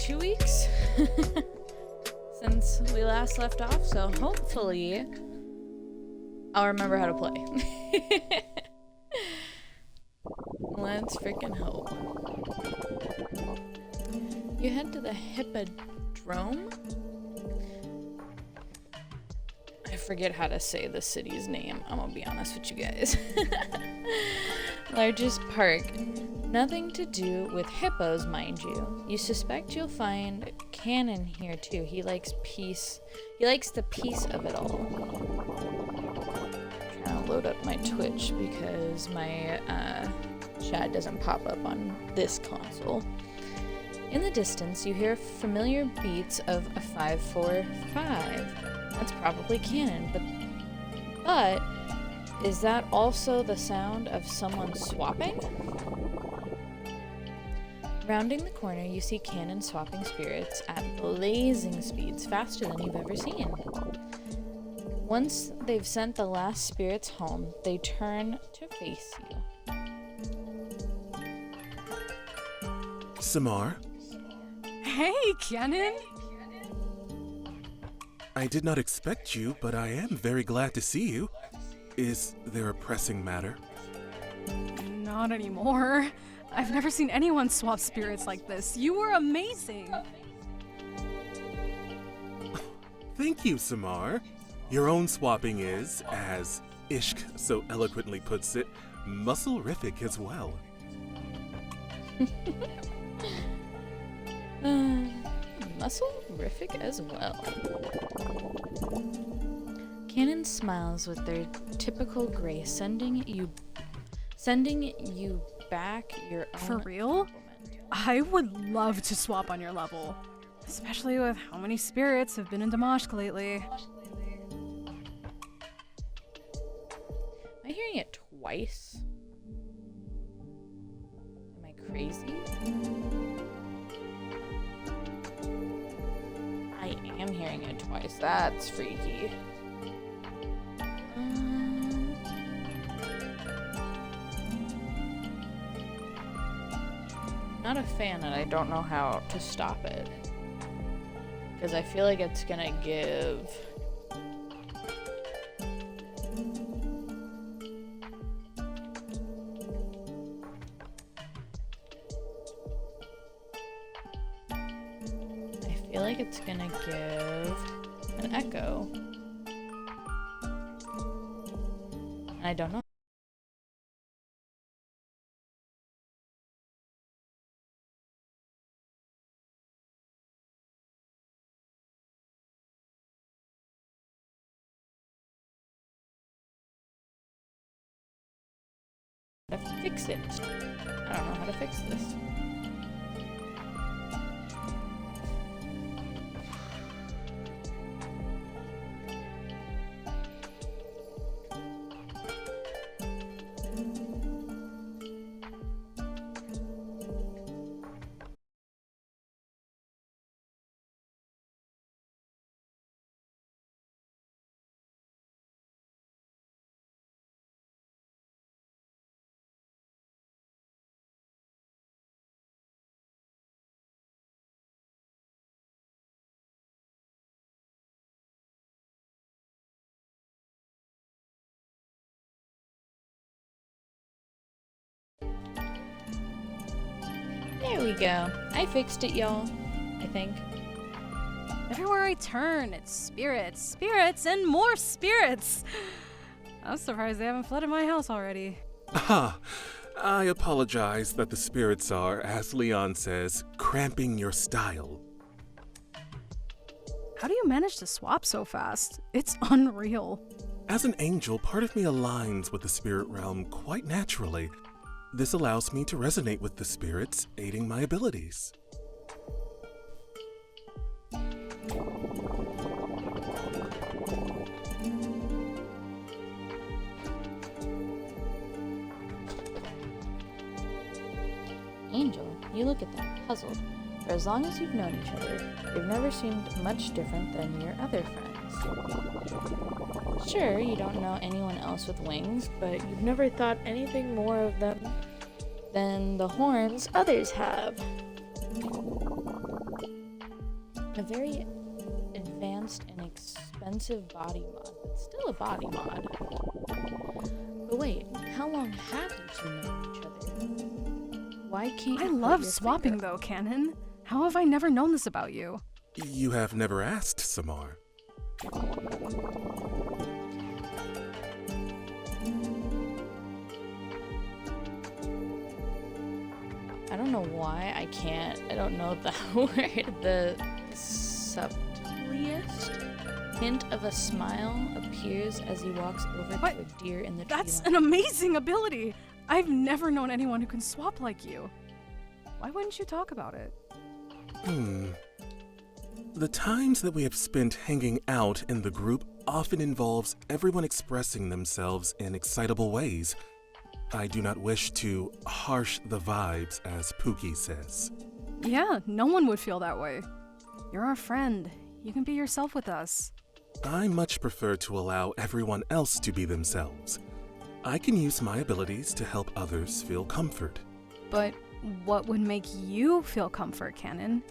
2 weeks since we last left off, so hopefully I'll remember how to play. Let's freaking hope. You head to the Hippodrome. I forget how to say the city's name. I'm gonna be honest with you guys. Largest park. Nothing to do with hippos, mind you. You suspect you'll find Cannon here too. He likes peace. He likes the peace of it all. I'm trying to load up my Twitch because my chat doesn't pop up on this console. In the distance, you hear familiar beats of a 545. That's probably Cannon, but is that also the sound of someone swapping? Rounding the corner, you see Cannon swapping spirits at blazing speeds, faster than you've ever seen. Once they've sent the last spirits home, they turn to face you. Samar? Hey, Cannon! I did not expect you, but I am very glad to see you. Is there a pressing matter? Not anymore. I've never seen anyone swap spirits like this. You were amazing! Thank you, Samar. Your own swapping is, as Ishk so eloquently puts it, muscle-rific as well. Muscle-rific as well. Cannon smiles with their typical grace, sending you back your own. For real? I would love to swap on your level. Especially with how many spirits have been in Damashq lately. Am I hearing it twice? Am I crazy? I am hearing it twice. That's freaky. Not a fan, and I don't know how to stop it. Because I feel like it's gonna give... I feel like it's gonna give an echo. And I don't know. How to fix it. I don't know how to fix this. There we go. I fixed it, y'all. I think. Everywhere I turn, it's spirits, spirits, and more spirits! I'm surprised they haven't flooded my house already. Ah, I apologize that the spirits are, as Leon says, cramping your style. How do you manage to swap so fast? It's unreal. As an angel, part of me aligns with the spirit realm quite naturally. This allows me to resonate with the spirits, aiding my abilities. Angel, you look at them, puzzled. For as long as you've known each other, they've never seemed much different than your other friends. Sure, you don't know anyone else with wings, but you've never thought anything more of them than the horns others have. A very advanced and expensive body mod, but still a body mod. But wait, how long have you two known each other? Why can't you I put love your swapping finger- though, Canon. How have I never known this about you? You have never asked, Samar. I don't know why I don't know the word. The subtliest hint of a smile appears as he walks over What? to a deer in the That's tree an line. amazing ability! I've never known anyone who can swap like you. Why wouldn't you talk about it? The times that we have spent hanging out in the group often involves everyone expressing themselves in excitable ways. I do not wish to harsh the vibes, as Pookie says. Yeah, no one would feel that way. You're our friend. You can be yourself with us. I much prefer to allow everyone else to be themselves. I can use my abilities to help others feel comfort. But what would make you feel comfort, Canon?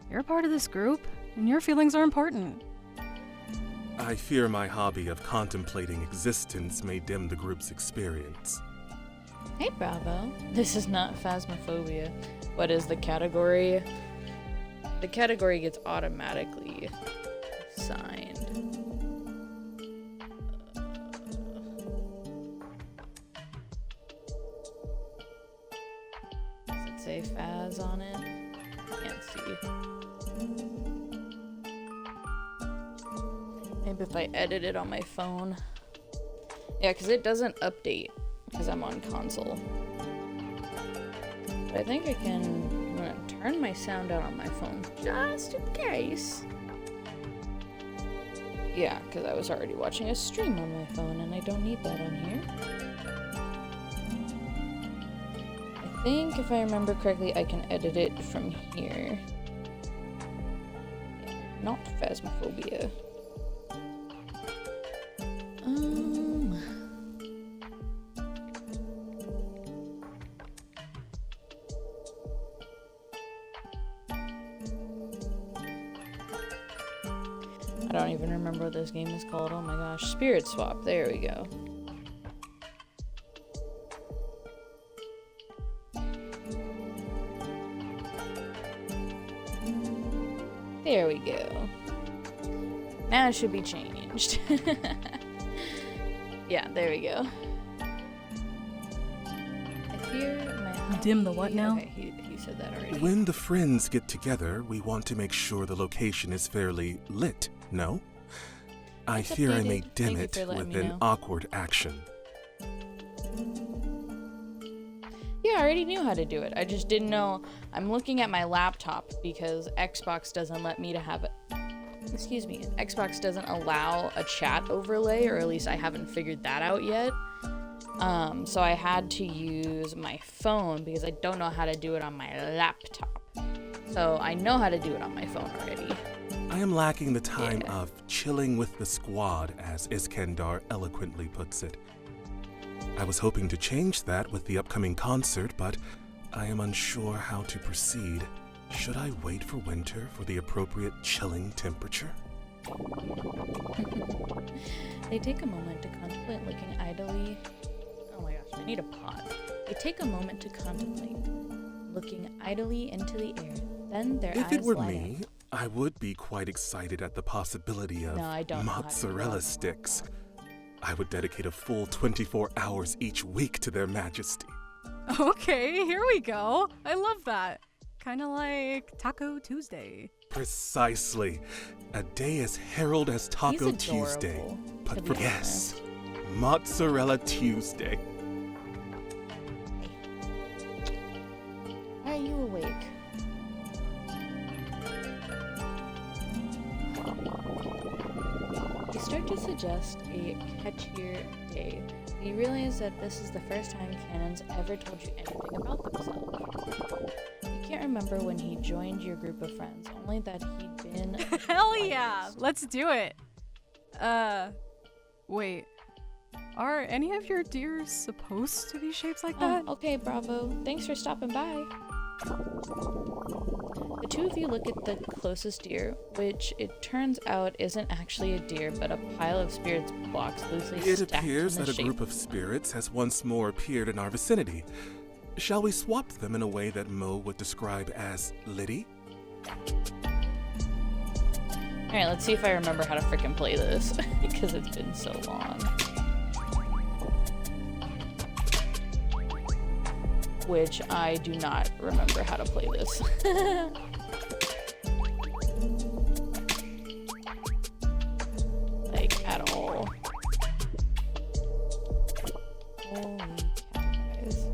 You're a part of this group, and your feelings are important. I fear my hobby of contemplating existence may dim the group's experience. Hey, Bravo. This is not Phasmophobia. What is the category? The category gets automatically assigned. Does it say Phas on it? Can't see. Maybe if I edit it on my phone. Yeah, because it doesn't update because I'm on console. But I think I can. I'm gonna turn my sound out on my phone just in case. Yeah, because I was already watching a stream on my phone and I don't need that on here. I think if I remember correctly, I can edit it from here. Yeah, not Phasmophobia. I don't even remember what this game is called. Oh my gosh. Spirit Swap. There we go. There we go. Now it should be changed. Yeah, there we go. I fear my Dim the what now? Okay, he said that already. When the friends get together, we want to make sure the location is fairly lit, no? I It's fear I may updated. dim Thank you it for letting with me an know. awkward action. Yeah, I already knew how to do it. I just didn't know. I'm looking at my laptop because Xbox doesn't let me to have it. Excuse me. Xbox doesn't allow a chat overlay, or at least I haven't figured that out yet. So I had to use my phone because I don't know how to do it on my laptop. So I know how to do it on my phone already. I am lacking the time Yeah. of chilling with the squad, as Iskandar eloquently puts it. I was hoping to change that with the upcoming concert, but I am unsure how to proceed. Should I wait for winter for the appropriate chilling temperature? They take a moment to contemplate, looking idly. Oh my gosh, I need a pause. They take a moment to contemplate, looking idly into the air. Then their If eyes it were light me, up. I would be quite excited at the possibility of No, I don't know how to do mozzarella that. sticks. I would dedicate a full 24 hours each week to their majesty. Okay, here we go. I love that. Kind of like Taco Tuesday. Precisely. A day as heralded as Taco He's Tuesday. adorable, But to for be yes, Mozzarella Tuesday. Are you awake? You start to suggest a catchier day. You realize that this is the first time Canon's ever told you anything about themselves. You can't remember when he joined your group of friends, only that he'd been. Hell yeah! advised. Let's do it. Wait. Are any of your deers supposed to be shaped like that? Okay, Bravo. Thanks for stopping by. The two of you look at the closest deer, which it turns out isn't actually a deer, but a pile of spirits blocks loosely It stacked appears in the that a shape. group of spirits has once more appeared in our vicinity. Shall we swap them in a way that Mo would describe as Liddy? Alright, let's see if I remember how to freaking play this, because it's been so long. Which I do not remember how to play this. Like, at all. Holy cow, guys.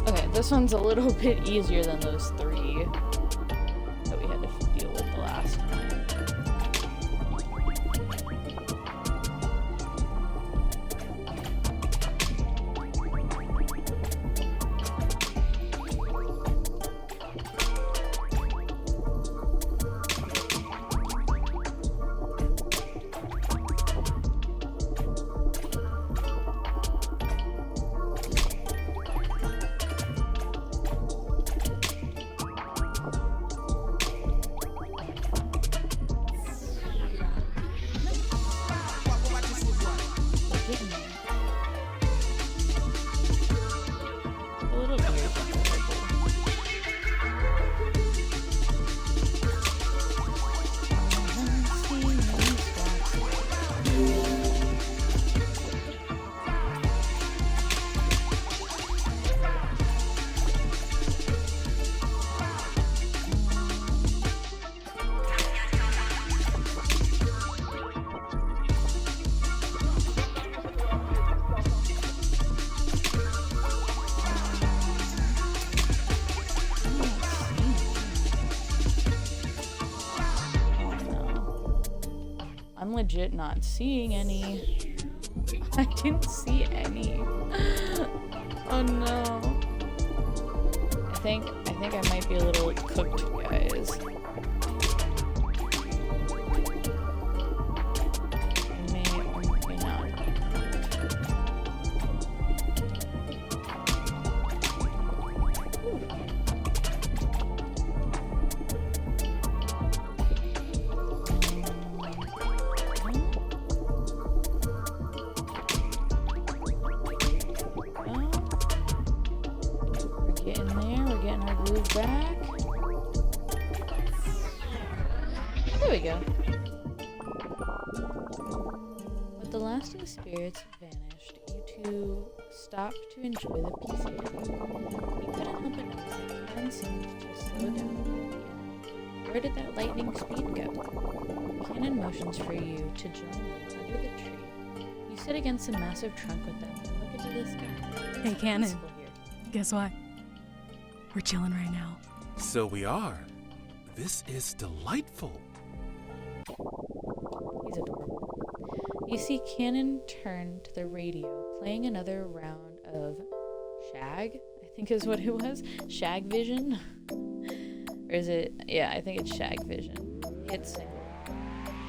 Okay, this one's a little bit easier than those three that we had to deal with the last time. A little weird. I'm legit not seeing any. I didn't see any. Oh no. I think I might be a little cooked, guys. I may or may not. We're getting there. We're getting our groove back. There we go. With the last of the spirits vanished, you two stopped to enjoy the peace together. You couldn't help but notice that Karen seemed to slow down again. Where did that lightning speed go? Cannon motions for you to join them under the tree. You sit against the massive trunk with them and look into the sky. Hey, Cannon. Peaceful here. Guess what? We're chilling right now. So we are. This is delightful. He's adorable. You see Cannon turn to the radio, playing another round of Shag, I think is what it was. Shag Vision? Or is it? Yeah, I think it's Shag Vision. Hit single.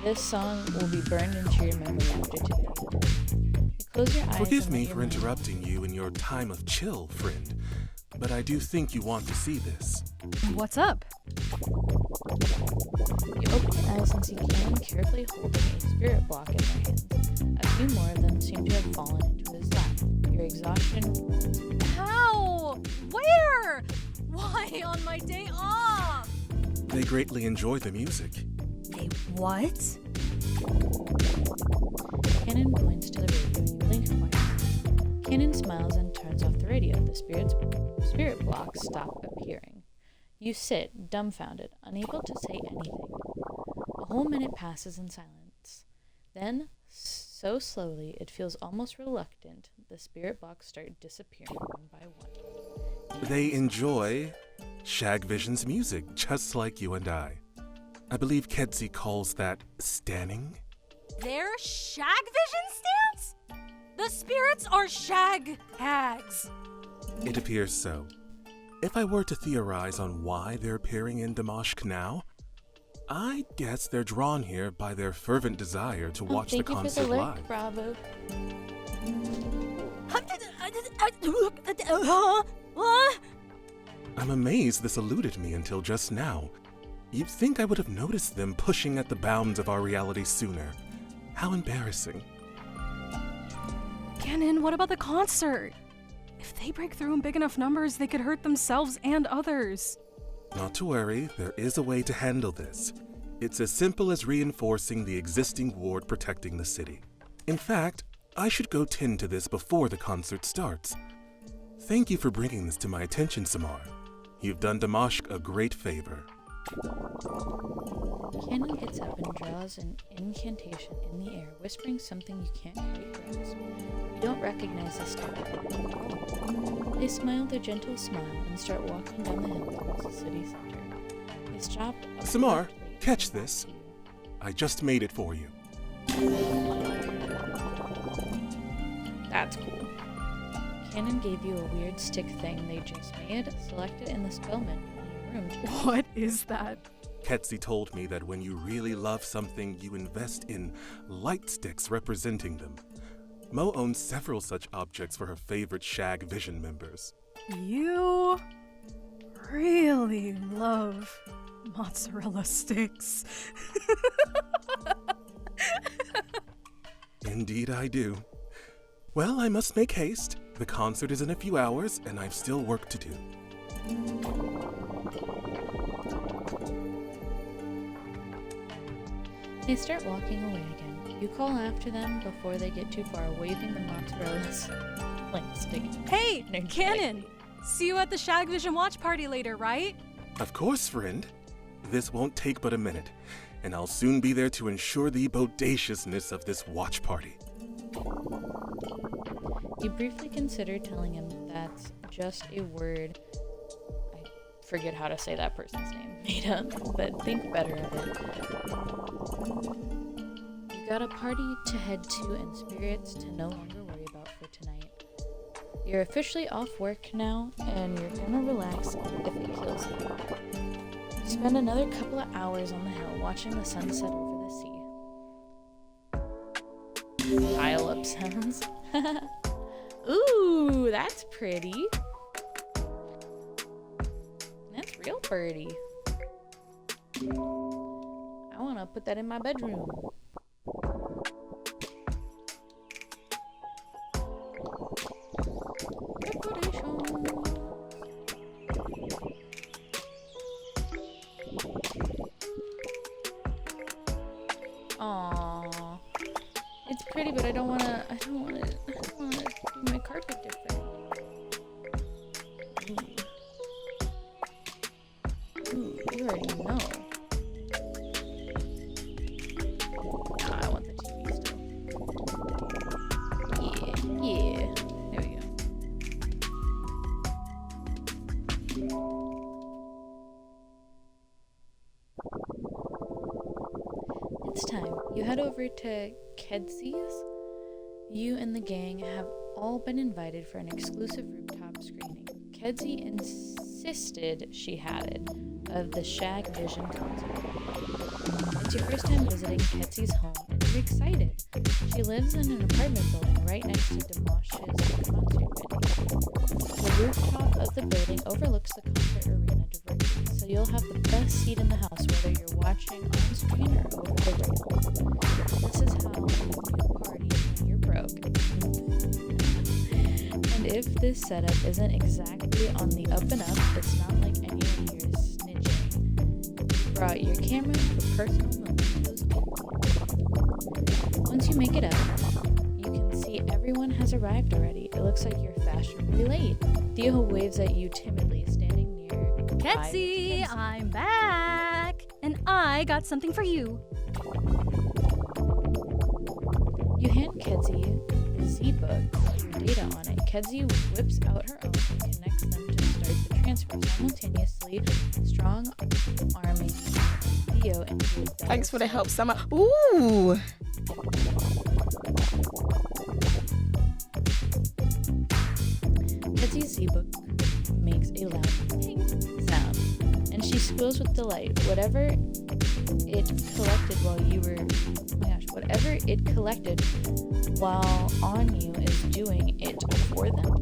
This song will be burned into your memory after today. You close your eyes. Forgive and me let your for mind- interrupting you in your time of chill, friend, but I do think you want to see this. What's up? You open your eyes and see Cannon carefully holding a spirit block in their hands. A few more of them seem to have fallen into his lap. Your exhaustion. How? Where? Why on my day off? They greatly enjoy the music. They what? Cannon points to the radio. You blink twice. Cannon smiles and turns off the radio. The spirit blocks stop appearing. You sit, dumbfounded, unable to say anything. A whole minute passes in silence. Then, so slowly it feels almost reluctant, the spirit blocks start disappearing one by one. They enjoy Shag Vision's music, just like you and I. I believe Kedzie calls that stanning. They're Shag Vision stance? The spirits are Shag hags. It appears so. If I were to theorize on why they're appearing in Damashq now, I guess they're drawn here by their fervent desire to watch the concert live. Thank you for the lurk, Bravo. What? I'm amazed this eluded me until just now. You'd think I would have noticed them pushing at the bounds of our reality sooner. How embarrassing. Ganon, what about the concert? If they break through in big enough numbers, they could hurt themselves and others. Not to worry, there is a way to handle this. It's as simple as reinforcing the existing ward protecting the city. In fact, I should go tend to this before the concert starts. Thank you for bringing this to my attention, Samar. You've done Damashq a great favor. Ganon gets up and draws an incantation in the air, whispering something you can't quite grasp. You don't recognize this type. They smile their gentle smile and start walking down the hill towards the city center. They stop. Samar, catch this. I just made it for you. That's cool. Ganon gave you a weird stick thing they just made. Select it in the spell menu in your room. What is that? Ketzi told me that when you really love something, you invest in light sticks representing them. Mo owns several such objects for her favorite Shag Vision members. You really love mozzarella sticks. Indeed I do. Well, I must make haste. The concert is in a few hours, and I've still work to do. They start walking away again. You call after them before they get too far, waving the mozzarellas like sticky. Hey, They're Ganon! See you at the Shag Vision watch party later, right? Of course, friend. This won't take but a minute, and I'll soon be there to ensure the bodaciousness of this watch party. You briefly consider telling him that's just a word. I forget how to say that person's name made up, but think better of it. You got a party to head to and spirits to no longer worry about for tonight. You're officially off work now, and you're gonna relax if it kills you. You spend another couple of hours on the hill watching the sunset over the sea. Pile up sounds. Ooh, that's pretty. That's real pretty. I want to put that in my bedroom. Aww. It's pretty, but I don't wanna do my carpet different. Ooh, you already know. Nah, I want the TV still. Yeah. There we go. It's time. You head over to Kedzi's. You and the gang have all been invited for an exclusive rooftop screening. Kedzi insisted she had it, of the Shag Vision concert. It's your first time visiting Kedzi's home, and you're excited. She lives in an apartment building right next to Damashq's concert venue. The rooftop of the building overlooks the concert arena directly, so you'll have the best seat in the house, whether you're watching on screen or over the rail. This is how you party when you're broke. And if this setup isn't exactly on the up and up, it's not like any of your snitching. You brought your camera for personal mementos only. Once you make it up, you can see everyone has arrived already. It looks like you're fashionably late. Theo waves at you timidly, standing near Ketzi, I'm back! And I got something for you. You hand Kedzi the Z-book with your data on it. Kedzi whips out her own and connects them to start the transfer, simultaneously strong-arming Theo into his dagger. Thanks for the help, Summer. Ooh! Kedzi's legacy book makes a loud ping sound, and she squeals with delight. Whatever it collected while on you is doing it for them.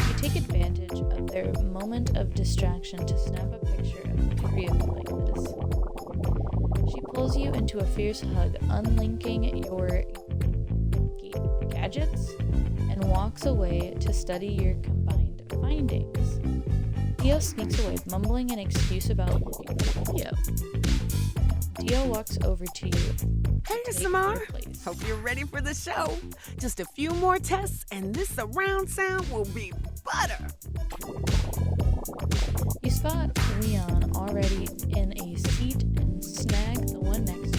You take advantage of their moment of distraction to snap a picture of the three of you like this. She pulls you into a fierce hug, unlinking your gadgets, and walks away to study your combined findings. Theo sneaks away, mumbling an excuse about looking for Cleo. Theo walks over to you. Hey, Samar. Hope you're ready for the show. Just a few more tests, and this surround sound will be butter. You spot Leon already in a seat and snag the one next to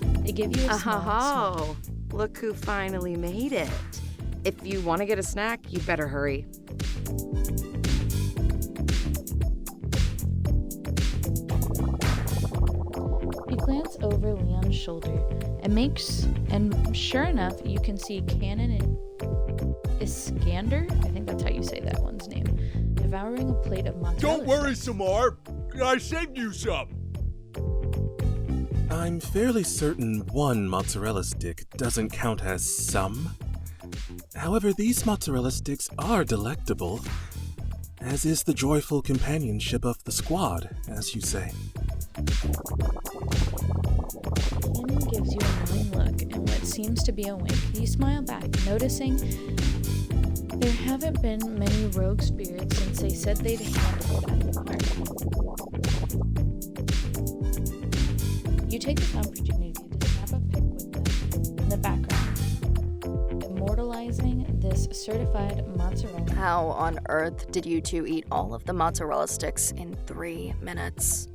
him. They give you a smile. Look who finally made it. If you want to get a snack, you better hurry. You glance over Leon's shoulder and sure enough, you can see Canon and Iskander, I think that's how you say that one's name, devouring a plate of mozzarella. Don't worry, Samar. I saved you some. I'm fairly certain one mozzarella stick doesn't count as some. However, these mozzarella sticks are delectable, as is the joyful companionship of the squad, as you say. Canon gives you a knowing look and what seems to be a wink. You smile back, noticing there haven't been many rogue spirits since they said they'd handle it at the party. You take this opportunity to snap a pic with them in the background, immortalizing this certified mozzarella. How on earth did you two eat all of the mozzarella sticks in 3 minutes?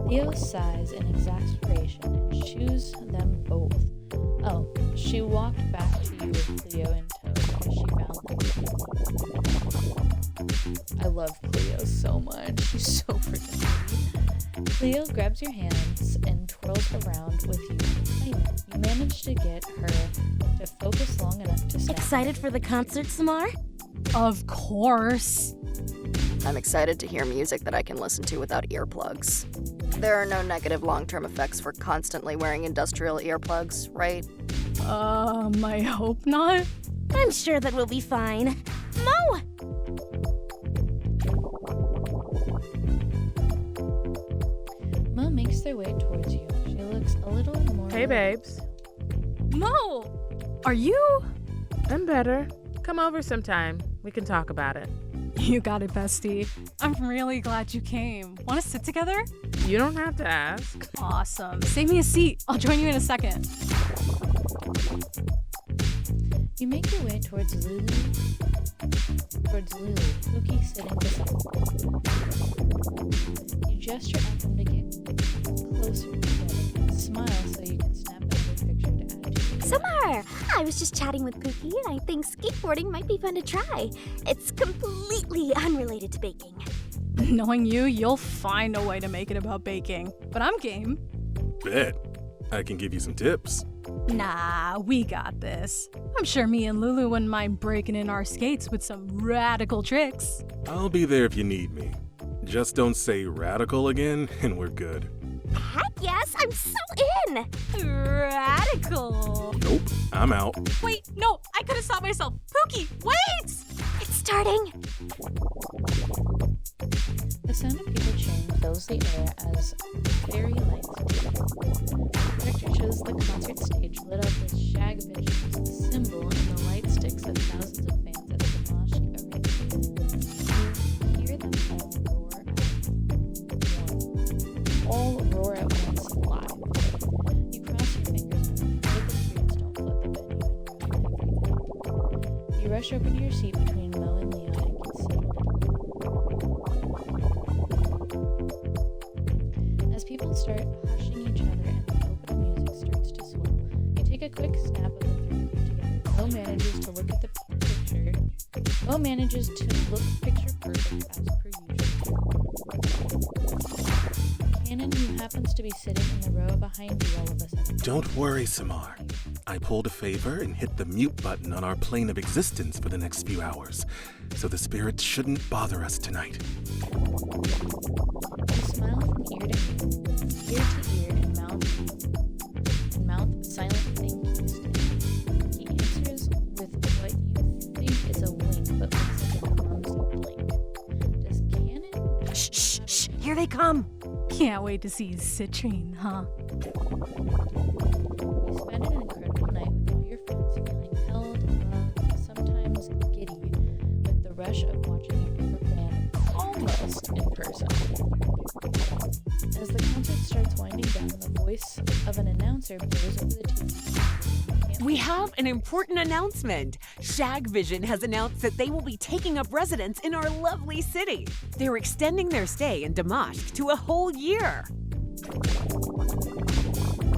Theo sighs in exasperation and chews them both. Oh, she walked back to you with Cleo in tow because she found them. I love Cleo so much. She's so freaking pretty. Cleo grabs your hands and twirls around with you in excitement. You manage to get her to focus long enough to snap. Excited for the concert, Samar? Of course. I'm excited to hear music that I can listen to without earplugs. There are no negative long-term effects for constantly wearing industrial earplugs, right? I hope not. I'm sure that we'll be fine. Mo! Mo makes their way towards you. She looks a little more... Hey, babes. Mo! Are you? I'm better. Come over sometime. We can talk about it. You got it, bestie. I'm really glad you came. Want to sit together? You don't have to ask. Awesome. Save me a seat. I'll join you in a second. You make your way towards Lulu, Pookie sitting beside you. You gesture at them to get closer together and smile so you can snap another picture to add to your... Samar! I was just chatting with Pookie, and I think skateboarding might be fun to try. It's completely unrelated to baking. Knowing you, you'll find a way to make it about baking. But I'm game. Bet. I can give you some tips. Nah, we got this. I'm sure me and Lulu wouldn't mind breaking in our skates with some radical tricks. I'll be there if you need me. Just don't say radical again, and we're good. Heck yes, I'm so in! Radical. Nope, I'm out. Wait, no, I could have stopped myself. Pookie, wait! It's starting! The sound of people cheering fills the air as fairy lights appear. The picture shows the concert stage lit up with Shag Vision's symbol and the light sticks of thousands of fans at the Mosh Arena. You hear them all roar at once live. You cross your fingers and pray the spirits don't flood the venue and ruin everything. You rush over to your seat between Mo and Leon and get settled in. As people start hushing each other and the opening music starts to swell, you take a quick snap of the three of you together. Mo manages to look picture perfect as per usual. Canon, who happens to be sitting in the row behind you all of a sudden. Don't worry, Samar. I pulled a favor and hit the mute button on our plane of existence for the next few hours, so the spirits shouldn't bother us tonight. You smile from ear to ear, and mouth silent thank yous. He answers with what you think is a wink, but looks like a clumsy blink. Does Cannon? Shh, here they come. Can't wait to see Citrine, huh? You spend an incredible night with all your friends, feeling held, loved, sometimes giddy, with the rush of watching your favorite band almost in person. As the concert starts winding down, the voice of an announcer blows over the TV. We have an important announcement. Shagvision has announced that they will be taking up residence in our lovely city. They're extending their stay in Damashq to a whole year. You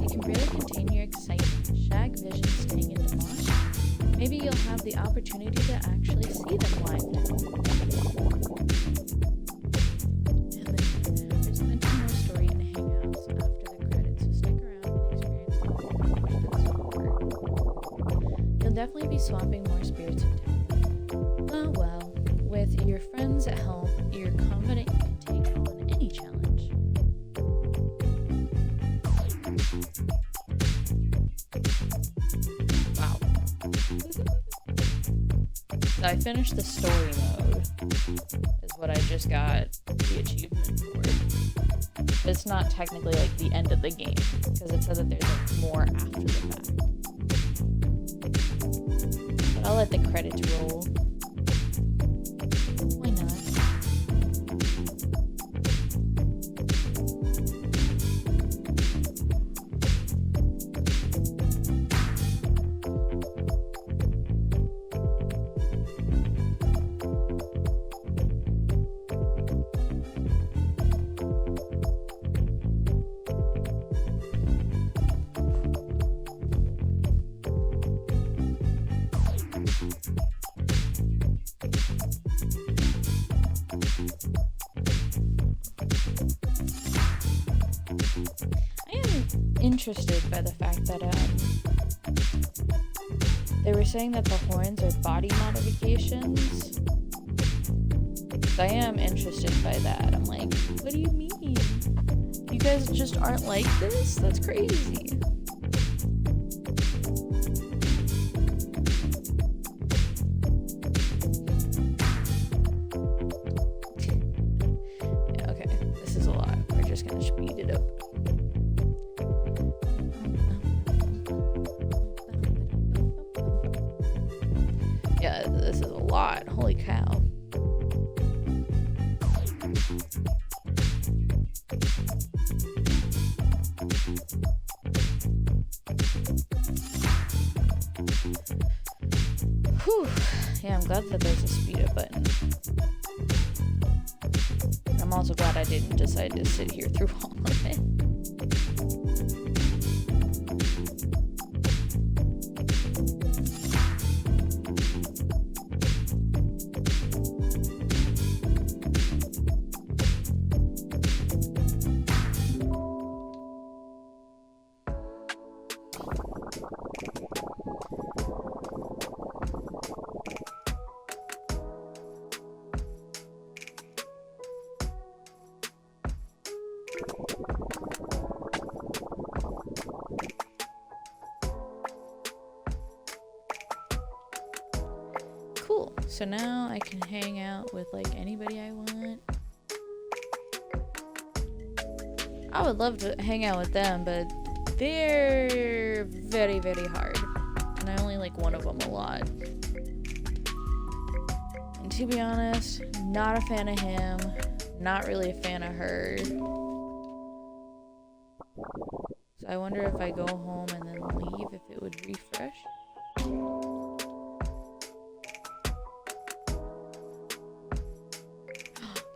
can barely contain your excitement. Shagvision staying in Damashq. Maybe you'll have the opportunity to actually see them live now. And then there's plenty more story and hangouts after the credits, so stick around and experience more. You'll definitely be swapping more spirits in town. Oh well, with your friends at home, you're confident you can take on any challenge. Wow. So I finished the story mode, is what I just got the achievement for. But it's not technically like the end of the game, because it says that there's like more after the fact. But I'll let the credits roll. Why not? Interested by the fact that they were saying that the horns are body modifications. So I am interested by that. I'm like, what do you mean? You guys just aren't like this? That's crazy. Yeah, okay. This is a lot. We're just gonna speed it up. Yeah, this is a lot. Holy cow. Whew. Yeah, I'm glad that there's a speed up button. I'm also glad I didn't decide to sit here through all of it. Cool. So now I can hang out with like anybody I want. I would love to hang out with them, but they're very, very hard. And I only like one of them a lot. And to be honest, not a fan of him. Not really a fan of her. So I wonder if I go home and then leave, if it would refresh.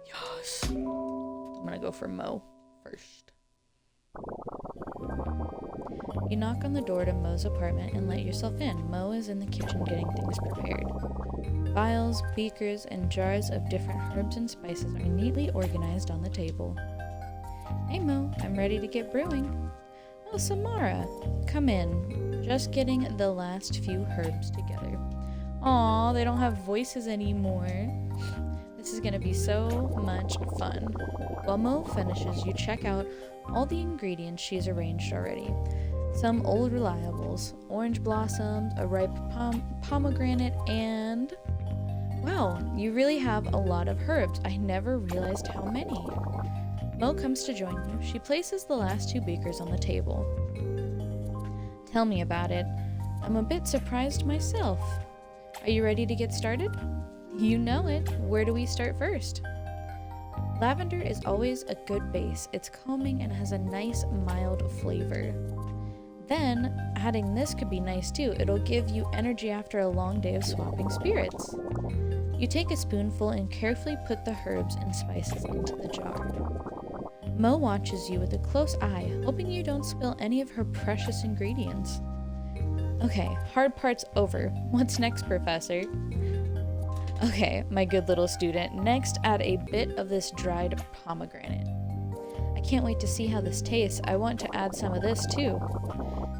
Yes. I'm gonna go for Mo first. You knock on the door to Mo's apartment and let yourself in. Mo is in the kitchen getting things prepared. Vials, beakers, and jars of different herbs and spices are neatly organized on the table. Hey Mo, I'm ready to get brewing. Oh, Samara, come in. Just getting the last few herbs together. Aw, they don't have voices anymore. This is gonna be so much fun. While Mo finishes, you check out all the ingredients she's arranged already. Some old reliables, orange blossoms, a ripe pomegranate, and... Wow, you really have a lot of herbs. I never realized how many. Mo comes to join you. She places the last 2 beakers on the table. Tell me about it. I'm a bit surprised myself. Are you ready to get started? You know it. Where do we start first? Lavender is always a good base. It's calming and has a nice, mild flavor. Then, adding this could be nice too. It'll give you energy after a long day of swapping spirits. You take a spoonful and carefully put the herbs and spices into the jar. Mo watches you with a close eye, hoping you don't spill any of her precious ingredients. Okay, hard part's over. What's next, Professor? Okay, my good little student, next add a bit of this dried pomegranate. I can't wait to see how this tastes. I want to add some of this too.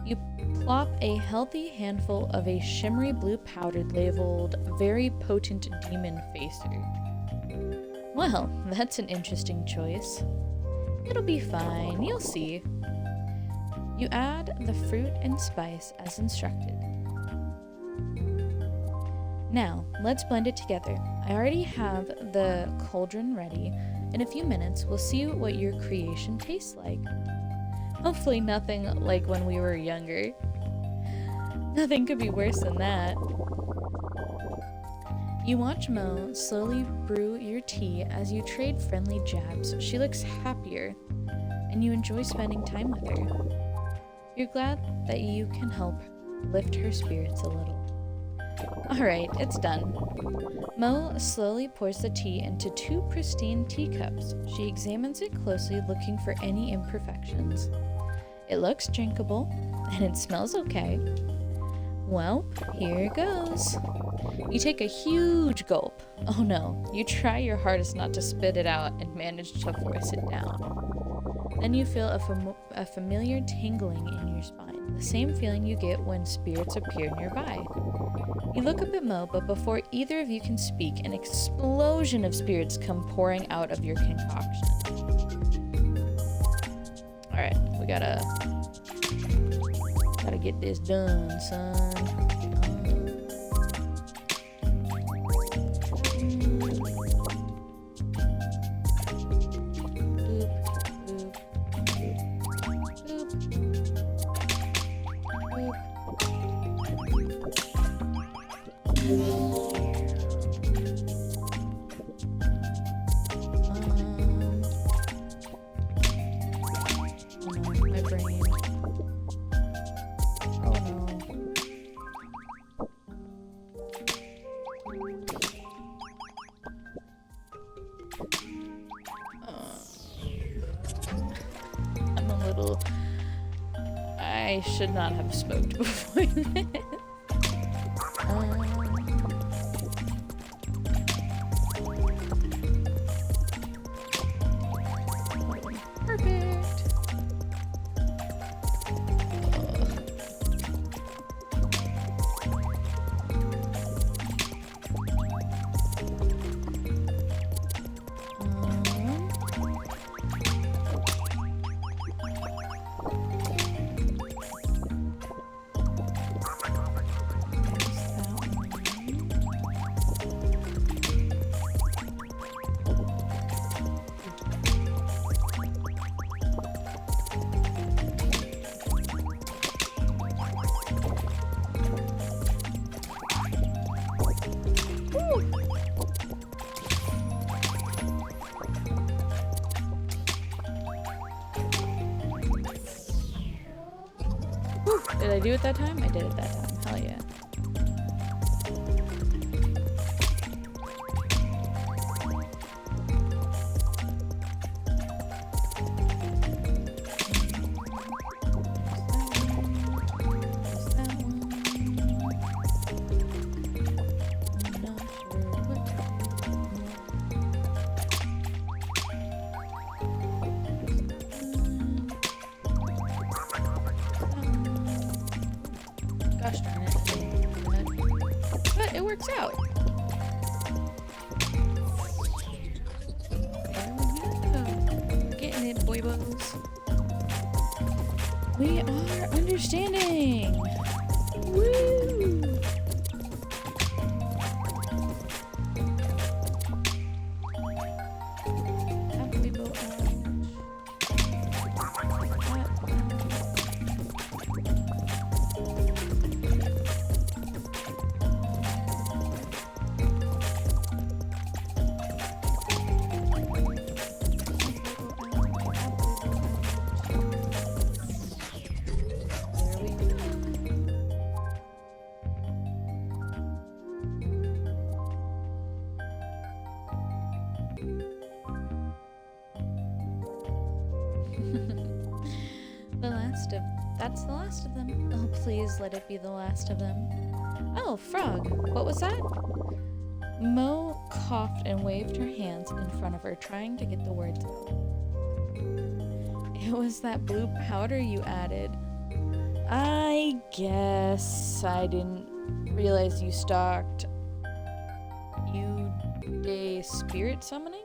You plop a healthy handful of a shimmery blue powder labeled Very Potent Demon Facer. Well, that's an interesting choice. It'll be fine, you'll see. You add the fruit and spice as instructed. Now, let's blend it together. I already have the cauldron ready. In a few minutes, we'll see what your creation tastes like. Hopefully nothing like when we were younger. Nothing could be worse than that. You watch Mo slowly brew your tea as you trade friendly jabs. She looks happier, and you enjoy spending time with her. You're glad that you can help lift her spirits a little. Alright, it's done. Mo slowly pours the tea into 2 pristine teacups. She examines it closely, looking for any imperfections. It looks drinkable, and it smells okay. Well, here goes. You take a huge gulp. Oh no, you try your hardest not to spit it out and manage to force it down. Then you feel a familiar tingling in your spine, the same feeling you get when spirits appear nearby. You look up at Mo, but before either of you can speak, an explosion of spirits come pouring out of your concoction. Alright, we gotta get this done, son. I should not have smoked before this. Perfect. Did I do it that time? I did it that time. Hell yeah. Gosh darn it. I didn't do that. But it works out. There we go. Getting it, boy-boys. We are understanding. Woo! That's the last of them. Oh, please let it be the last of them. Oh, Frog, what was that? Mo coughed and waved her hands in front of her, trying to get the words out. It was that blue powder you added. I guess I didn't realize you stocked day spirit summoning?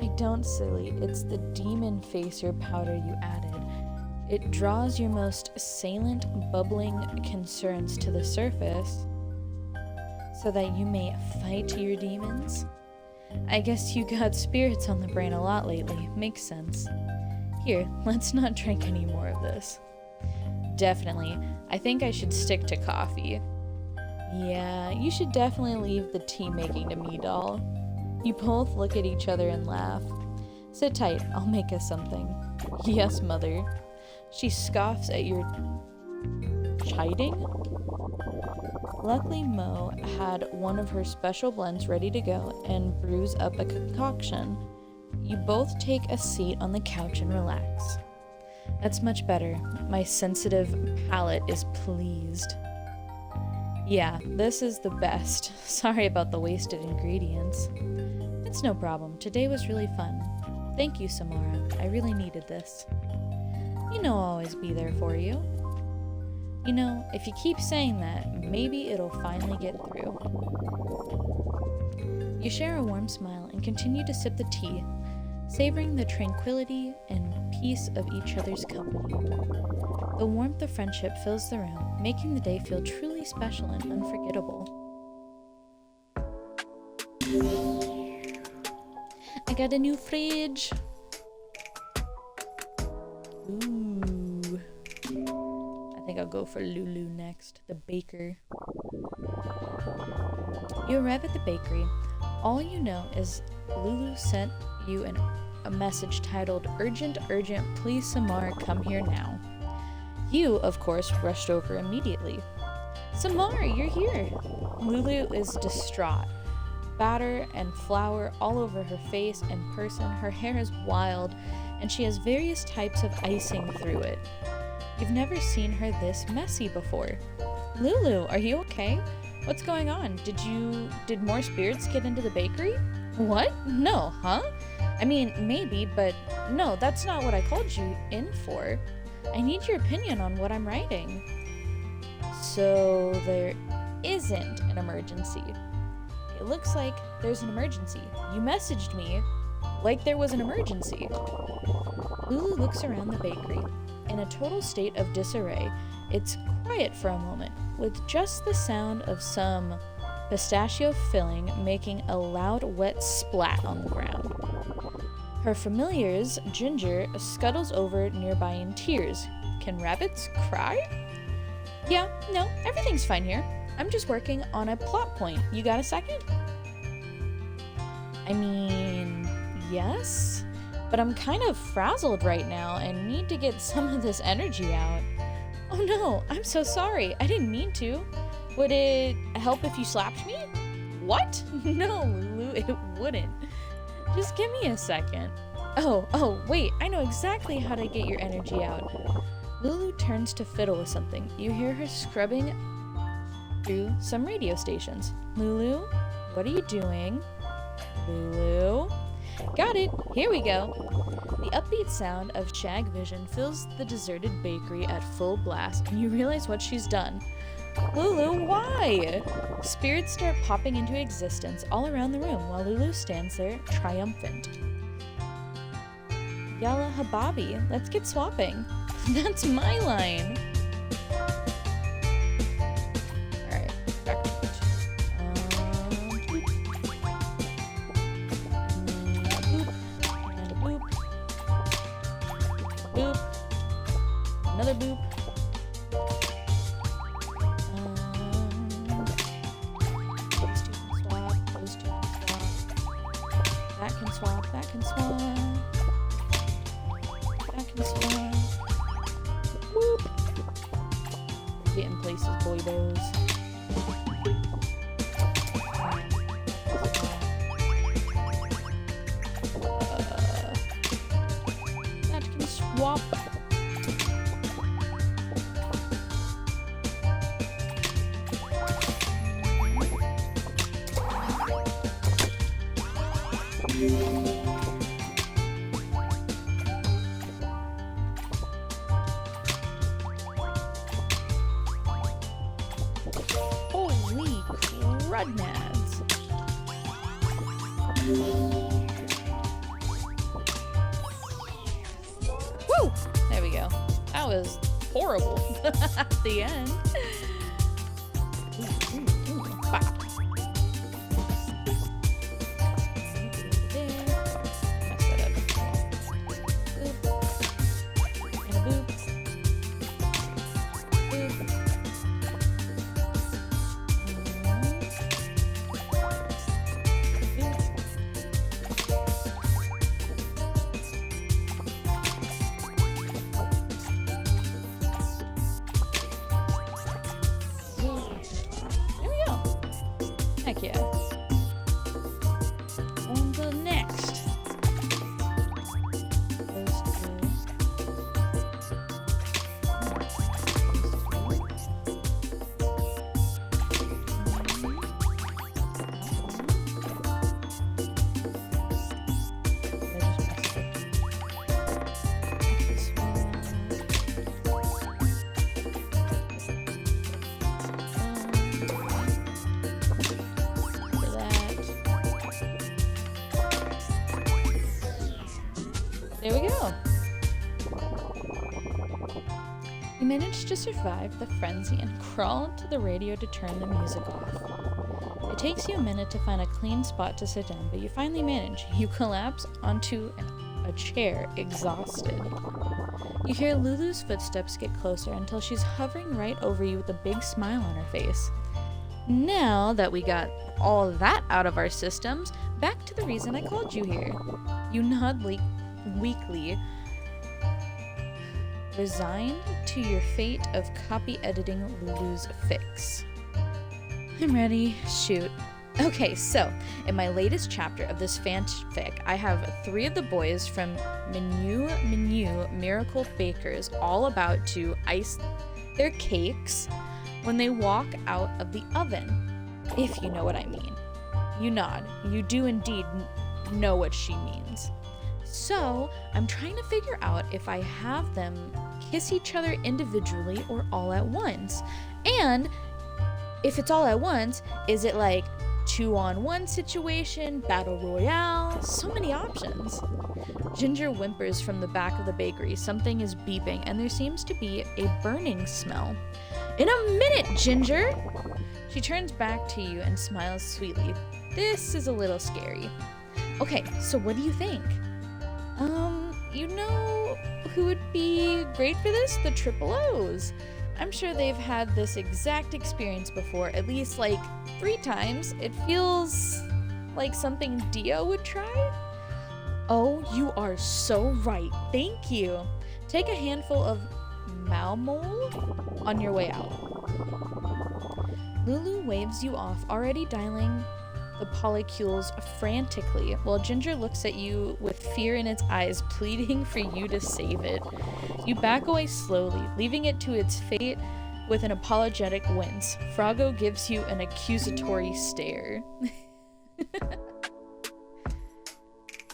I don't, silly. It's the demon facer powder you added. It draws your most salient, bubbling concerns to the surface so that you may fight your demons. I guess you got spirits on the brain a lot lately. Makes sense. Here, let's not drink any more of this. Definitely. I think I should stick to coffee. Yeah, you should definitely leave the tea making to me, doll. You both look at each other and laugh. Sit tight, I'll make us something. Yes, mother. She scoffs at your chiding. Luckily, Mo had one of her special blends ready to go and brews up a concoction. You both take a seat on the couch and relax. That's much better. My sensitive palate is pleased. Yeah, this is the best. Sorry about the wasted ingredients. It's no problem. Today was really fun. Thank you, Samara. I really needed this. You know I'll always be there for you. You know, if you keep saying that, maybe it'll finally get through. You share a warm smile and continue to sip the tea, savoring the tranquility and peace of each other's company. The warmth of friendship fills the room, making the day feel truly special and unforgettable. I got a new fridge. Ooh. I think I'll go for Lulu next, the baker. You arrive at the bakery. All you know is Lulu sent you a message titled, Urgent, urgent, please Samar, come here now. You, of course, rushed over immediately. Samar, you're here! Lulu is distraught. Batter and flour all over her face and person. Her hair is wild, and she has various types of icing through it. You've never seen her this messy before. Lulu, are you okay? What's going on? Did more spirits get into the bakery? What? No, huh? I mean, maybe, but no, that's not what I called you in for. I need your opinion on what I'm writing. So there isn't an emergency. It looks like there's an emergency. You messaged me like there was an emergency. Lulu looks around the bakery. In a total state of disarray, it's quiet for a moment, with just the sound of some pistachio filling making a loud wet splat on the ground. Her familiar's Ginger scuttles over nearby in tears. Can rabbits cry? Yeah, no, everything's fine here. I'm just working on a plot point. You got a second? I mean, yes, but I'm kind of frazzled right now and need to get some of this energy out. Oh no, I'm so sorry. I didn't mean to. Would it help if you slapped me? What? No, Lulu, it wouldn't. Just give me a second. Oh, wait, I know exactly how to get your energy out. Lulu turns to fiddle with something. You hear her scrubbing through some radio stations. Lulu, what are you doing? Lulu? Got it, here we go. The upbeat sound of Shag Vision fills the deserted bakery at full blast, and you realize what she's done. Lulu, why? Spirits start popping into existence all around the room while Lulu stands there triumphant. Yalla Hababi, let's get swapping. That's my line. Alright, back to it. And a boop. Boop. Another boop. Those two can swap. Those two can swap. That can swap. That can swap. That can swap. Whoop. Getting places, boybos. That can swap. Holy crudnads. Woo! There we go. That was horrible at the end. Bop. There. Mess that up. Boop. And a boop. Boop. There we go. Heck yeah. On to the next. Those There we go. You managed to survive the frenzy and crawl into the radio to turn the music off. It takes you a minute to find a clean spot to sit down, but you finally manage. You collapse onto a chair, exhausted. You hear Lulu's footsteps get closer until she's hovering right over you with a big smile on her face. Now that we got all that out of our systems, back to the reason I called you here. You nod weakly, resigned to your fate of copy editing Lulu's fix. I'm ready. Shoot. Okay, so in my latest chapter of this fanfic, I have 3 of the boys from Menu Miracle Bakers all about to ice their cakes when they walk out of the oven, if you know what I mean. You nod. You do indeed know what she means. So, I'm trying to figure out if I have them kiss each other individually or all at once. And if it's all at once, is it like 2-on-1 situation, battle royale? So many options. Ginger whimpers from the back of the bakery. Something is beeping, and there seems to be a burning smell. In a minute, Ginger! She turns back to you and smiles sweetly. This is a little scary. Okay, so what do you think? You know who would be great for this? The Triple O's. I'm sure they've had this exact experience before, at least like 3 times. It feels like something Dio would try. Oh, you are so right. Thank you. Take a handful of Malmol on your way out. Lulu waves you off, already dialing the polycules frantically, while Ginger looks at you with fear in its eyes, pleading for you to save it. You back away slowly, leaving it to its fate with an apologetic wince. Froggo gives you an accusatory stare.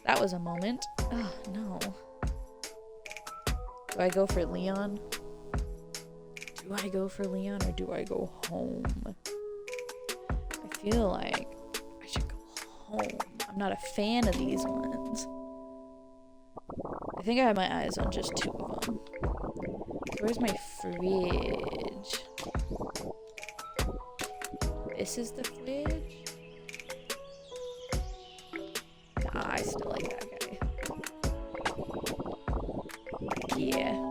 That was a moment. Oh, no. Do I go for Leon? Do I go for Leon or do I go home? I feel like I should go home. I'm not a fan of these ones. I think I have my eyes on just 2 of them. Where's my fridge? This is the fridge? Nah, I still like that guy. Yeah.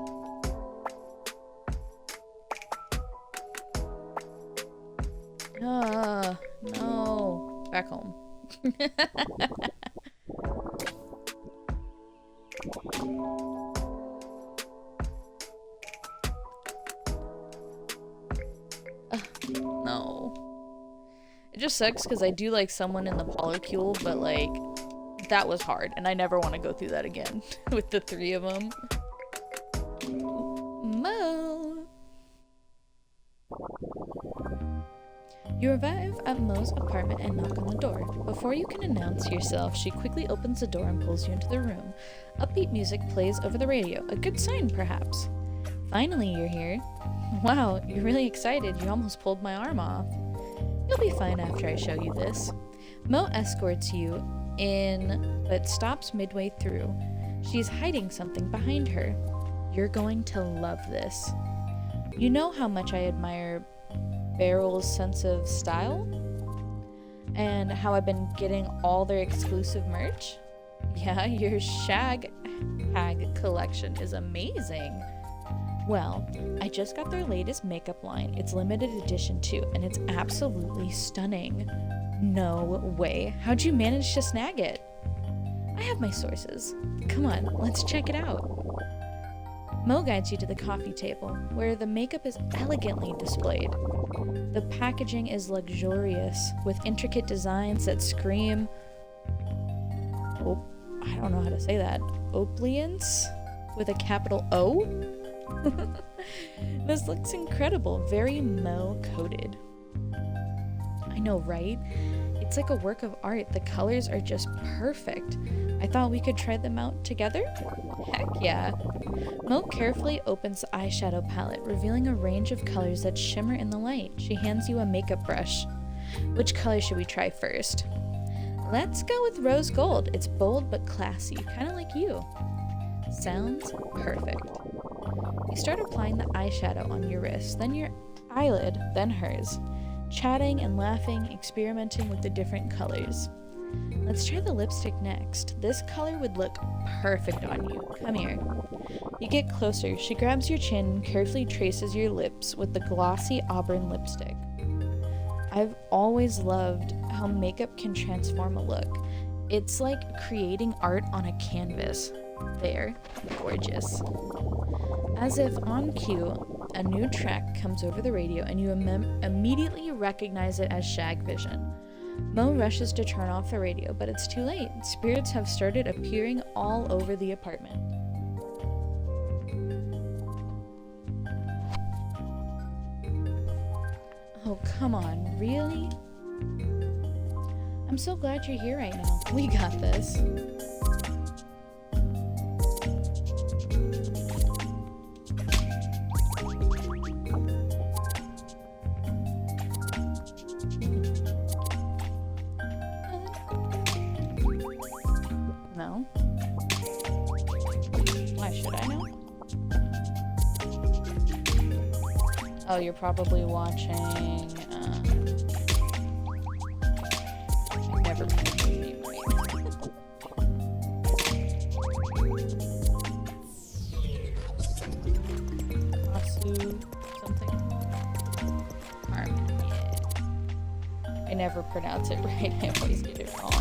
No. Back home. No. It just sucks because I do like someone in the polycule, but like, that was hard, and I never want to go through that again with the 3 of them. Mo! You arrive at Mo's apartment and knock on the door. Before you can announce yourself, she quickly opens the door and pulls you into the room. Upbeat music plays over the radio, a good sign perhaps. Finally, you're here. Wow, you're really excited. You almost pulled my arm off. You'll be fine after I show you this. Mo escorts you in, but stops midway through. She's hiding something behind her. You're going to love this. You know how much I admire Barrel's sense of style? And how I've been getting all their exclusive merch? Yeah, your Shag Hag collection is amazing. Well, I just got their latest makeup line. It's limited edition too, and it's absolutely stunning. No way. How'd you manage to snag it? I have my sources. Come on, let's check it out. Mo guides you to the coffee table, where the makeup is elegantly displayed. The packaging is luxurious, with intricate designs that scream... Oh, I don't know how to say that. Opulence? With a capital O? This looks incredible, very Mo-coded. I know, right? It's like a work of art. The colors are just perfect. I thought we could try them out together? Heck yeah. Mo carefully opens the eyeshadow palette, revealing a range of colors that shimmer in the light. She hands you a makeup brush. Which color should we try first? Let's go with rose gold. It's bold but classy, kind of like you. Sounds perfect. You start applying the eyeshadow on your wrist, then your eyelid, then hers. Chatting and laughing, experimenting with the different colors. Let's try the lipstick next. This color would look perfect on you. Come here. You get closer. She grabs your chin and carefully traces your lips with the glossy auburn lipstick. I've always loved how makeup can transform a look. It's like creating art on a canvas. There. Gorgeous. As if on cue, a new track comes over the radio and you immediately recognize it as Shag Vision. Mo rushes to turn off the radio, but it's too late. Spirits have started appearing all over the apartment. Oh, come on, really? I'm so glad you're here right now. We got this. No? Why should I know? Oh, you're probably watching, I've never been to TV, Kasu something? Carmen, yeah. I never pronounce it right, I always get it wrong.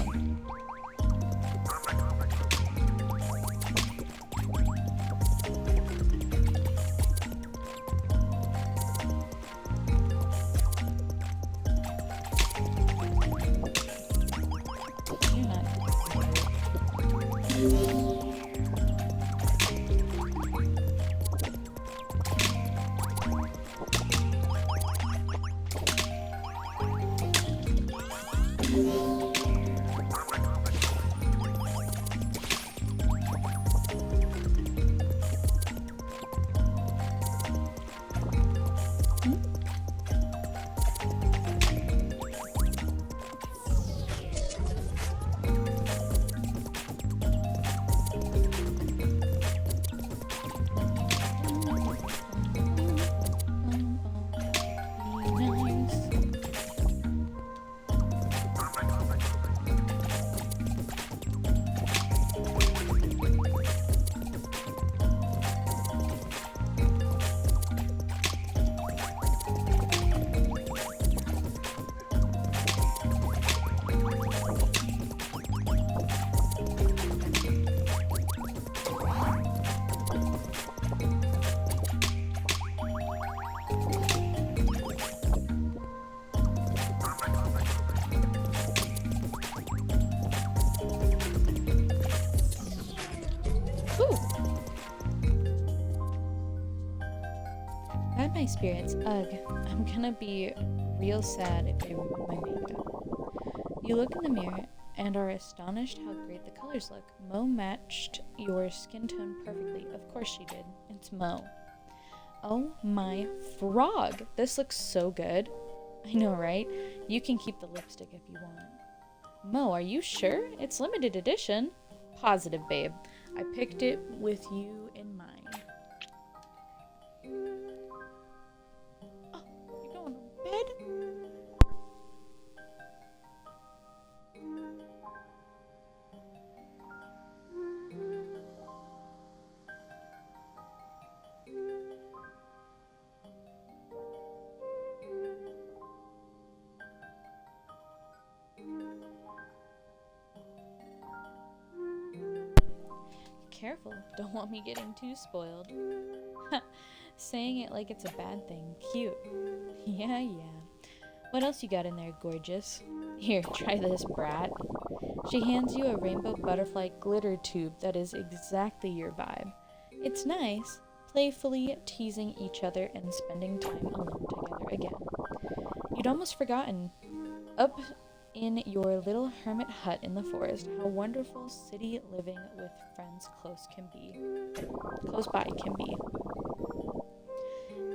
my spirits. Ugh, I'm gonna be real sad if I remove my makeup. You look in the mirror and are astonished how great the colors look. Mo matched your skin tone perfectly. Of course she did. It's Mo. Oh my frog! This looks so good. I know, right? You can keep the lipstick if you want. Mo, are you sure? It's limited edition. Positive, babe. I picked it with you in mind. Oh, you going to bed? Careful, don't want me getting too spoiled. Saying it like it's a bad thing. Cute. Yeah. What else you got in there, gorgeous? Here, try this, brat. She hands you a rainbow butterfly glitter tube that is exactly your vibe. It's nice, playfully teasing each other and spending time alone together again. You'd almost forgotten. Up in your little hermit hut in the forest, how wonderful city living with friends close by can be.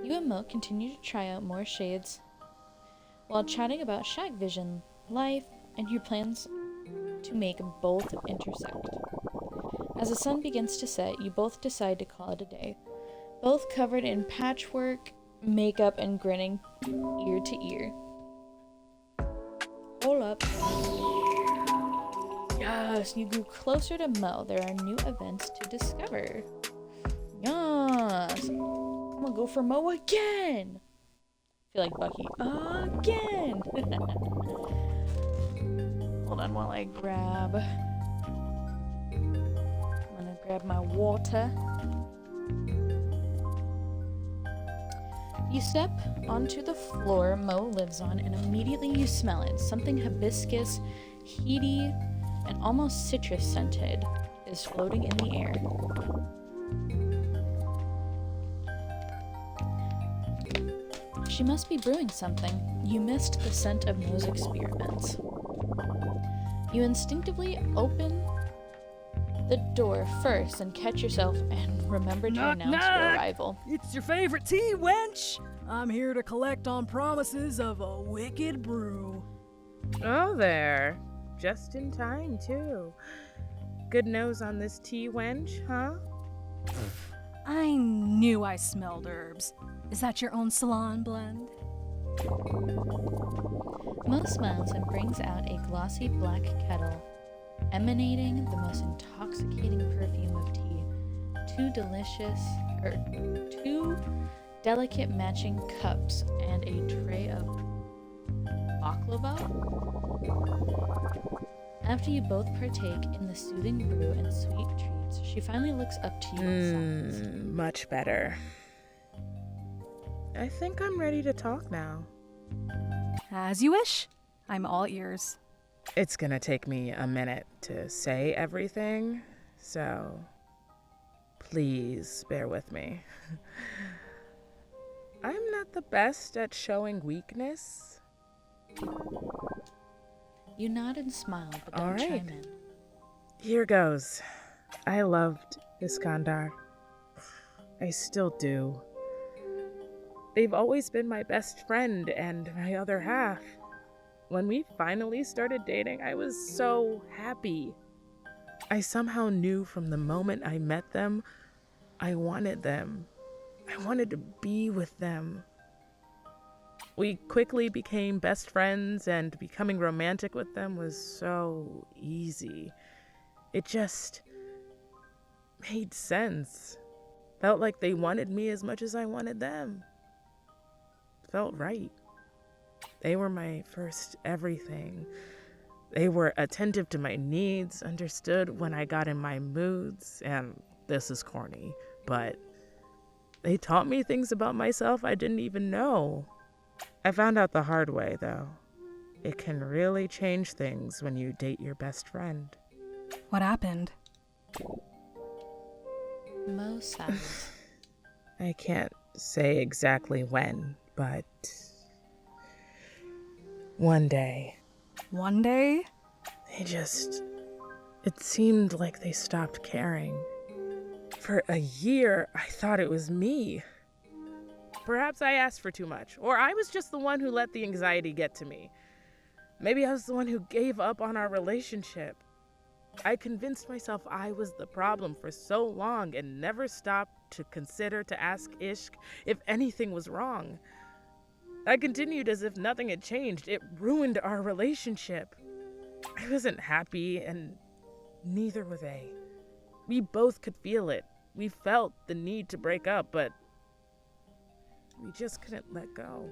You and Mo continue to try out more shades while chatting about Shag Vision, life, and your plans to make both intersect. As the sun begins to set, you both decide to call it a day. Both covered in patchwork, makeup, and grinning ear to ear. Hold up. Yes, you grew closer to Mo. There are new events to discover. Yes. I'm gonna go for Mo again. I feel like Bucky. Again. Hold on while I grab. I'm gonna grab my water. You step onto the floor Mo lives on, and immediately you smell it. Something hibiscus, heady, and almost citrus scented is floating in the air. She must be brewing something. You missed the scent of Mo's experiments. You instinctively open the door first and catch yourself and remember to announce your arrival. It's your favorite tea, wench! I'm here to collect on promises of a wicked brew. Oh there. Just in time, too. Good nose on this tea, wench, huh? I knew I smelled herbs. Is that your own salon blend? Mo smiles and brings out a glossy black kettle, emanating the most intoxicating perfume of tea. Two delicate matching cups and a tray of baklava. After you both partake in the soothing brew and sweet treats, she finally looks up to you and sighs. Much better. I think I'm ready to talk now. As you wish. I'm all ears. It's gonna take me a minute to say everything, so please bear with me. I'm not the best at showing weakness. You nod and smile, but don't All right. chime in. Here goes. I loved Iskandar. I still do. They've always been my best friend and my other half. When we finally started dating, I was so happy. I somehow knew from the moment I met them, I wanted them. I wanted to be with them. We quickly became best friends, and becoming romantic with them was so easy. It just made sense. Felt like they wanted me as much as I wanted them. Felt right. They were my first everything. They were attentive to my needs, understood when I got in my moods, and this is corny, but they taught me things about myself I didn't even know. I found out the hard way, though. It can really change things when you date your best friend. What happened? Mo sighs. I can't say exactly when, but one day. One day? It seemed like they stopped caring. For a year, I thought it was me. Perhaps I asked for too much, or I was just the one who let the anxiety get to me. Maybe I was the one who gave up on our relationship. I convinced myself I was the problem for so long and never stopped to consider to ask Ishq if anything was wrong. I continued as if nothing had changed. It ruined our relationship. I wasn't happy, and neither were they. We both could feel it. We felt the need to break up, but we just couldn't let go.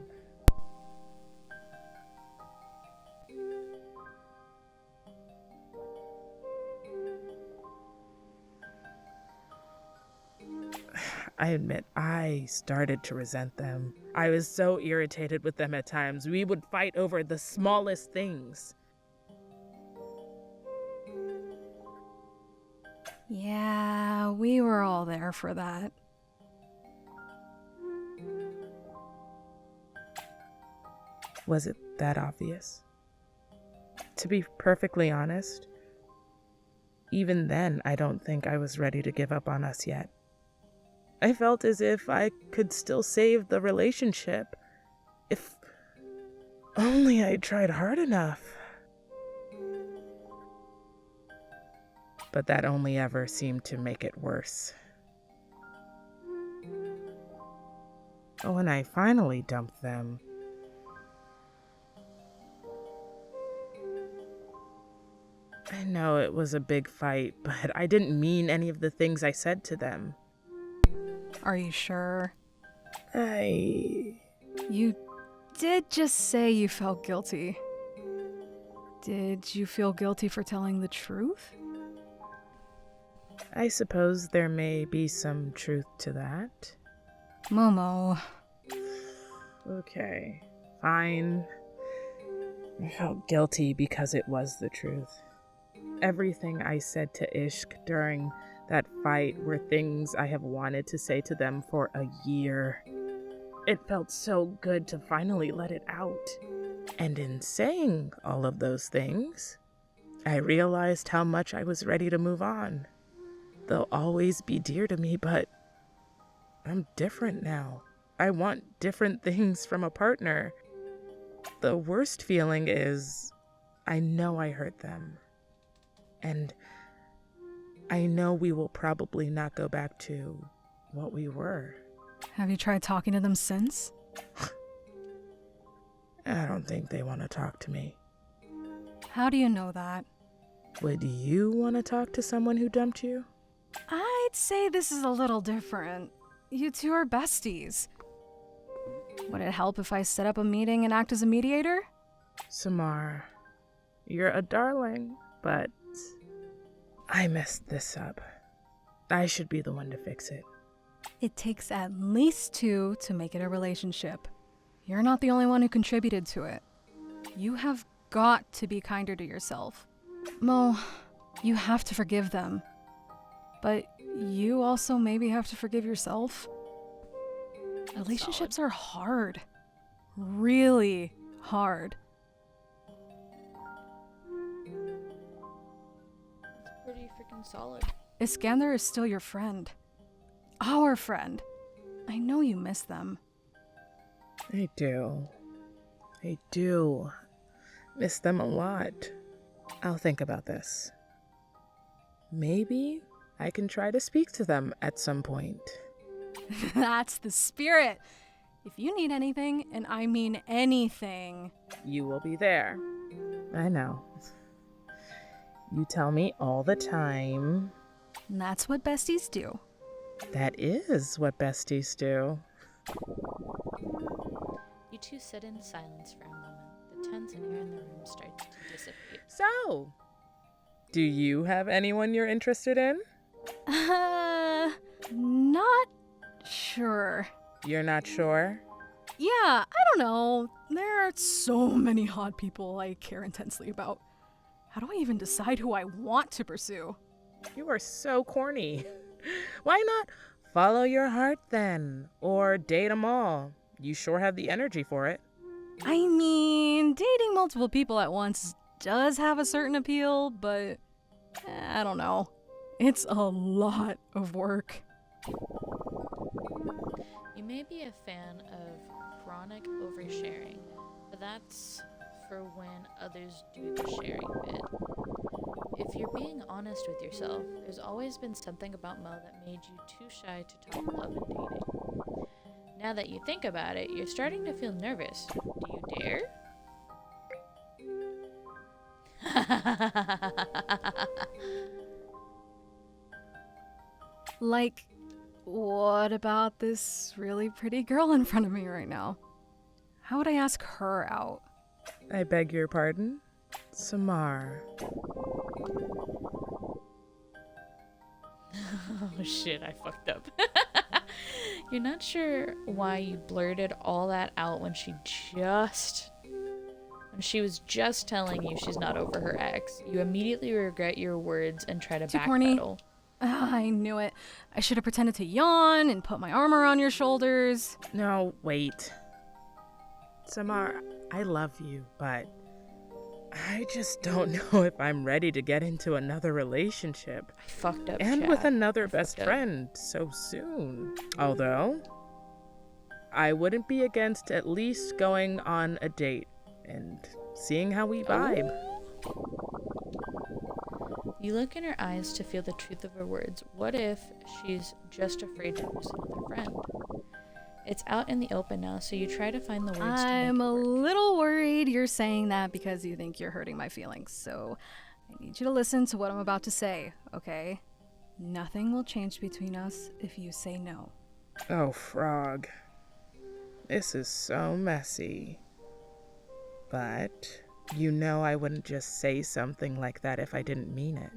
I admit, I started to resent them. I was so irritated with them at times. We would fight over the smallest things. Yeah, we were all there for that. Was it that obvious? To be perfectly honest, even then, I don't think I was ready to give up on us yet. I felt as if I could still save the relationship. If only I tried hard enough. But that only ever seemed to make it worse. When I finally dumped them, I know it was a big fight, but I didn't mean any of the things I said to them. Are you sure? You did just say you felt guilty. Did you feel guilty for telling the truth? I suppose there may be some truth to that. Momo. Okay, fine. I felt guilty because it was the truth. Everything I said to Ishq during that fight were things I have wanted to say to them for a year. It felt so good to finally let it out. And in saying all of those things, I realized how much I was ready to move on. They'll always be dear to me, but I'm different now. I want different things from a partner. The worst feeling is I know I hurt them. And I know we will probably not go back to what we were. Have you tried talking to them since? I don't think they want to talk to me. How do you know that? Would you want to talk to someone who dumped you? I'd say this is a little different. You two are besties. Would it help if I set up a meeting and act as a mediator? Samar, you're a darling, but I messed this up. I should be the one to fix it. It takes at least two to make it a relationship. You're not the only one who contributed to it. You have got to be kinder to yourself. Mo, you have to forgive them. But you also maybe have to forgive yourself. Relationships are hard. Really hard. It's pretty freaking solid. Iskander is still your friend. Our friend. I know you miss them. I do. I do. Miss them a lot. I'll think about this. Maybe I can try to speak to them at some point. That's the spirit. If you need anything, and I mean anything, you will be there. I know. You tell me all the time. And that's what besties do. That is what besties do. You two sit in silence for a moment. The tension air in the room starts to dissipate. So, do you have anyone you're interested in? Not sure. You're not sure? Yeah, I don't know. There are so many hot people I care intensely about. How do I even decide who I want to pursue? You are so corny. Why not Follow your heart then, or date 'em all. You sure have the energy for it. I mean, dating multiple people at once does have a certain appeal, but I don't know. It's a lot of work. You may be a fan of chronic oversharing, but that's for when others do the sharing bit. If you're being honest with yourself, there's always been something about Mo that made you too shy to talk love and dating. Now that you think about it, you're starting to feel nervous. Do you dare? Like, what about this really pretty girl in front of me right now? How would I ask her out? I beg your pardon? Samar. Oh shit, I fucked up. You're not sure why you blurted all that out when she was just telling you she's not over her ex. You immediately regret your words and try to Too corny. backpedal. I knew it. I should have pretended to yawn and put my arm around your shoulders. No, wait. Samar, I love you, but I just don't know if I'm ready to get into another relationship. I fucked up, And Chad. with another I best fucked up. friend so soon. Although, I wouldn't be against at least going on a date and seeing how we vibe. You look in her eyes to feel the truth of her words. What if she's just afraid to lose another friend? It's out in the open now, so you try to find the words I'm to a make it work. little worried you're saying that because you think you're hurting my feelings, so I need you to listen to what I'm about to say, okay? Nothing will change between us if you say no. Oh, Frog. This is so messy. But you know I wouldn't just say something like that if I didn't mean it.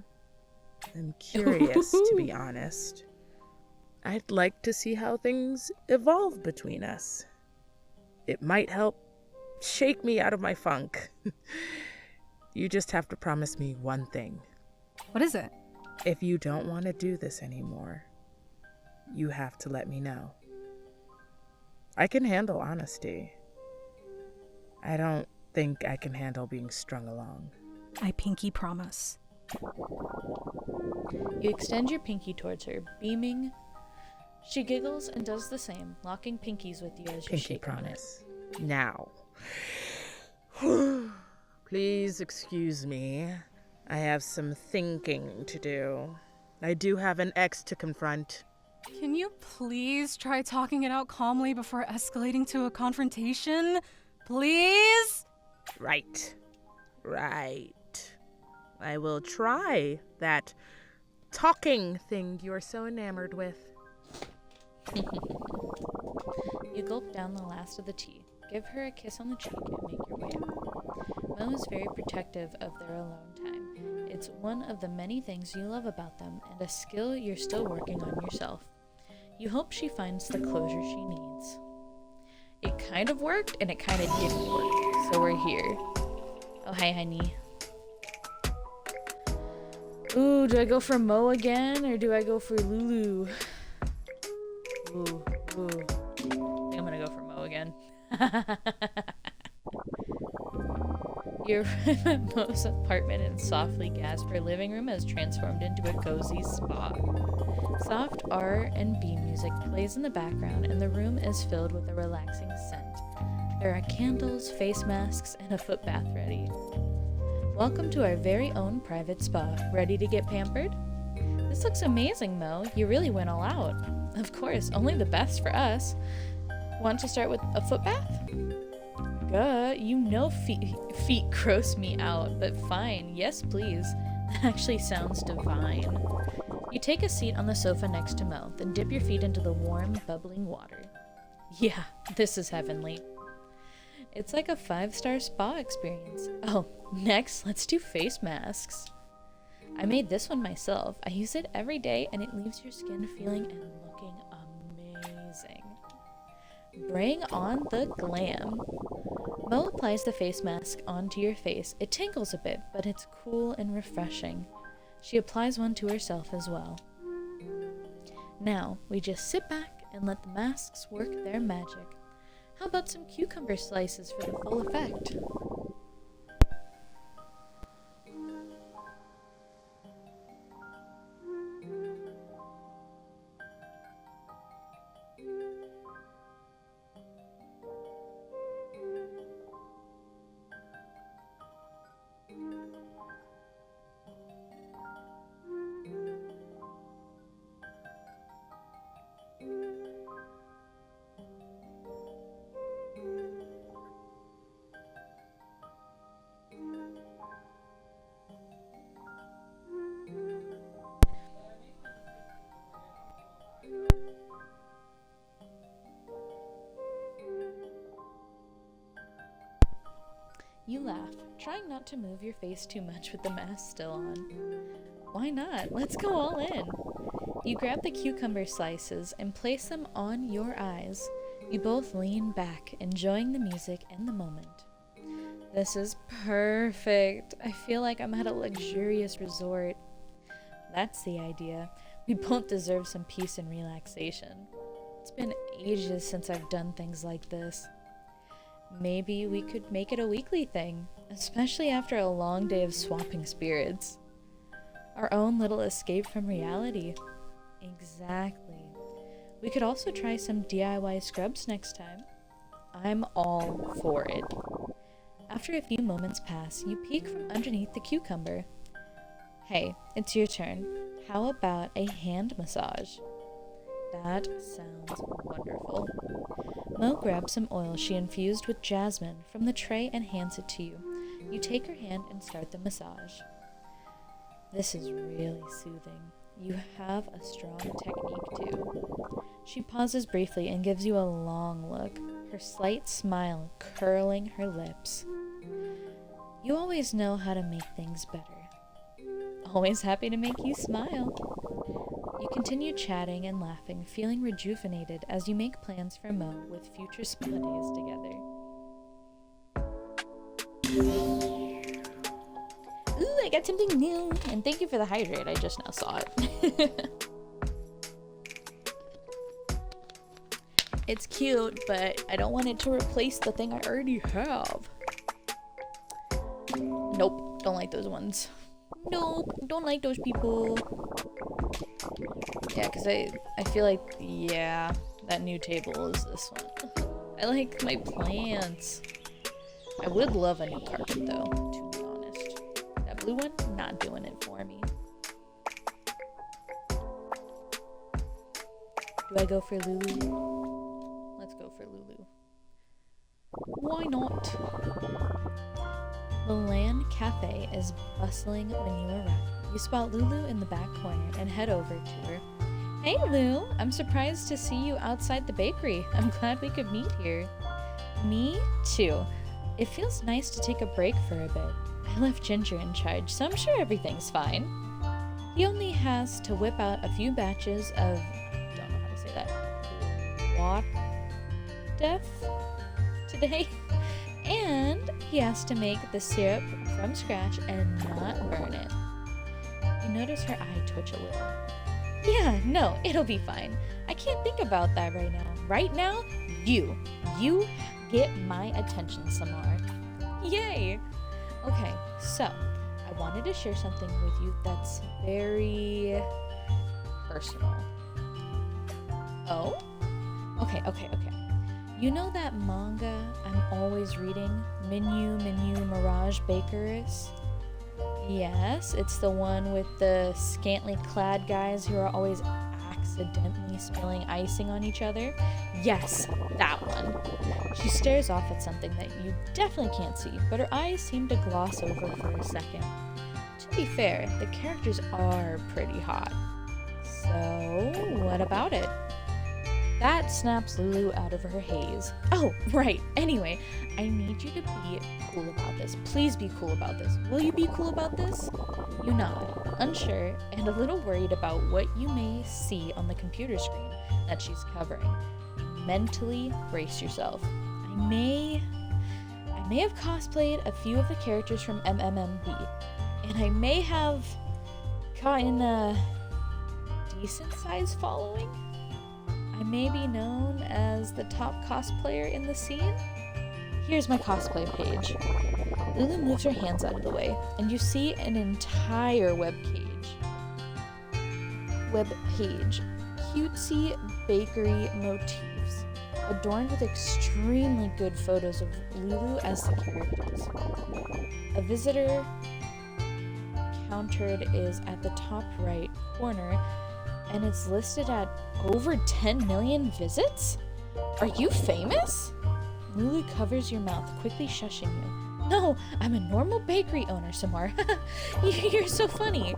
I'm curious, to be honest. I'd like to see how things evolve between us. It might help shake me out of my funk. You just have to promise me one thing. What is it? If you don't want to do this anymore, you have to let me know. I can handle honesty. I don't think I can handle being strung along. I pinky promise. You extend your pinky towards her, beaming. She giggles and does the same, locking pinkies with you as you Pinky shake on it. promise. Now. Please excuse me. I have some thinking to do. I do have an ex to confront. Can you please try talking it out calmly before escalating to a confrontation? Please? Right. I will try that talking thing you're so enamored with. You gulp down the last of the tea, give her a kiss on the cheek, and make your way out. Mo is very protective of their alone time. It's one of the many things you love about them, and a skill you're still working on yourself. You hope she finds the closure she needs. It kind of worked, and it kind of didn't work, so we're here. Oh, hi, honey. Ooh, do I go for Mo again, or do I go for Lulu? Ooh. I think I'm gonna go for Mo again. You arrive at Mo's apartment and softly gasp. Her living room has transformed into a cozy spa. Soft R&B music plays in the background, and the room is filled with a relaxing scent. There are candles, face masks, and a foot bath ready. Welcome to our very own private spa. Ready to get pampered? This looks amazing, Mo. You really went all out. Of course, only the best for us. Want to start with a foot bath? You know feet gross me out, but fine. Yes, please. That actually sounds divine. You take a seat on the sofa next to Mo, then dip your feet into the warm, bubbling water. Yeah, this is heavenly. It's like a 5-star spa experience. Oh, next, let's do face masks. I made this one myself. I use it every day, and it leaves your skin feeling and looking amazing. Bring on the glam. Mo applies the face mask onto your face. It tingles a bit, but it's cool and refreshing. She applies one to herself as well. Now, we just sit back and let the masks work their magic. How about some cucumber slices for the full effect? You laugh, trying not to move your face too much with the mask still on. Why not? Let's go all in. You grab the cucumber slices and place them on your eyes. You both lean back, enjoying the music and the moment. This is perfect. I feel like I'm at a luxurious resort. That's the idea. We both deserve some peace and relaxation. It's been ages since I've done things like this. Maybe we could make it a weekly thing, especially after a long day of swapping spirits. Our own little escape from reality. Exactly. We could also try some DIY scrubs next time. I'm all for it. After a few moments pass, you peek from underneath the cucumber. Hey, it's your turn. How about a hand massage? That sounds wonderful. Mo grabs some oil she infused with jasmine from the tray and hands it to you. You take her hand and start the massage. This is really soothing. You have a strong technique too. She pauses briefly and gives you a long look, her slight smile curling her lips. You always know how to make things better. Always happy to make you smile. You continue chatting and laughing, feeling rejuvenated as you make plans for Mo with future spa days together. Ooh, I got something new! And thank you for the hydrate, I just now saw it. It's cute, but I don't want it to replace the thing I already have. Nope, don't like those ones. Nope, don't like those people. Yeah, because I feel like, yeah, that new table is this one. I like my plants. I would love a new carpet though, to be honest. That blue one, not doing it for me. Do I go for Lulu? Let's go for Lulu. Why not? The Land Cafe is bustling when you arrive. You spot Lulu in the back corner and head over to her. Hey Lou, I'm surprised to see you outside the bakery. I'm glad we could meet here. Me too. It feels nice to take a break for a bit. I left Ginger in charge, so I'm sure everything's fine. He only has to whip out a few batches of, don't know how to say that, Wadef today. And he has to make the syrup from scratch and not burn it. You notice her eye twitch a little. Yeah, no, it'll be fine. I can't think about that right now. Right now, you get my attention, Samar. Yay! Okay, so I wanted to share something with you that's very personal. Oh? Okay. You know that manga I'm always reading, Minyu Mirage Bakeress? Yes, it's the one with the scantily clad guys who are always accidentally spilling icing on each other. Yes, that one. She stares off at something that you definitely can't see, but her eyes seem to gloss over for a second. To be fair, the characters are pretty hot. So, what about it? That snaps Lulu out of her haze. Oh, right. Anyway, I need you to be cool about this. Please be cool about this. Will you be cool about this? You nod, unsure, and a little worried about what you may see on the computer screen that she's covering. Mentally brace yourself. I may have cosplayed a few of the characters from MMMB, and I may have gotten decent sized following. I may be known as the top cosplayer in the scene. Here's my cosplay page. Lulu moves her hands out of the way, and you see an entire web page. Cutesy bakery motifs, adorned with extremely good photos of Lulu as the characters. A visitor countered is at the top right corner, and it's listed at over 10 million visits? Are you famous? Lulu covers your mouth, quickly shushing you. No, I'm a normal bakery owner, Samar. You're so funny.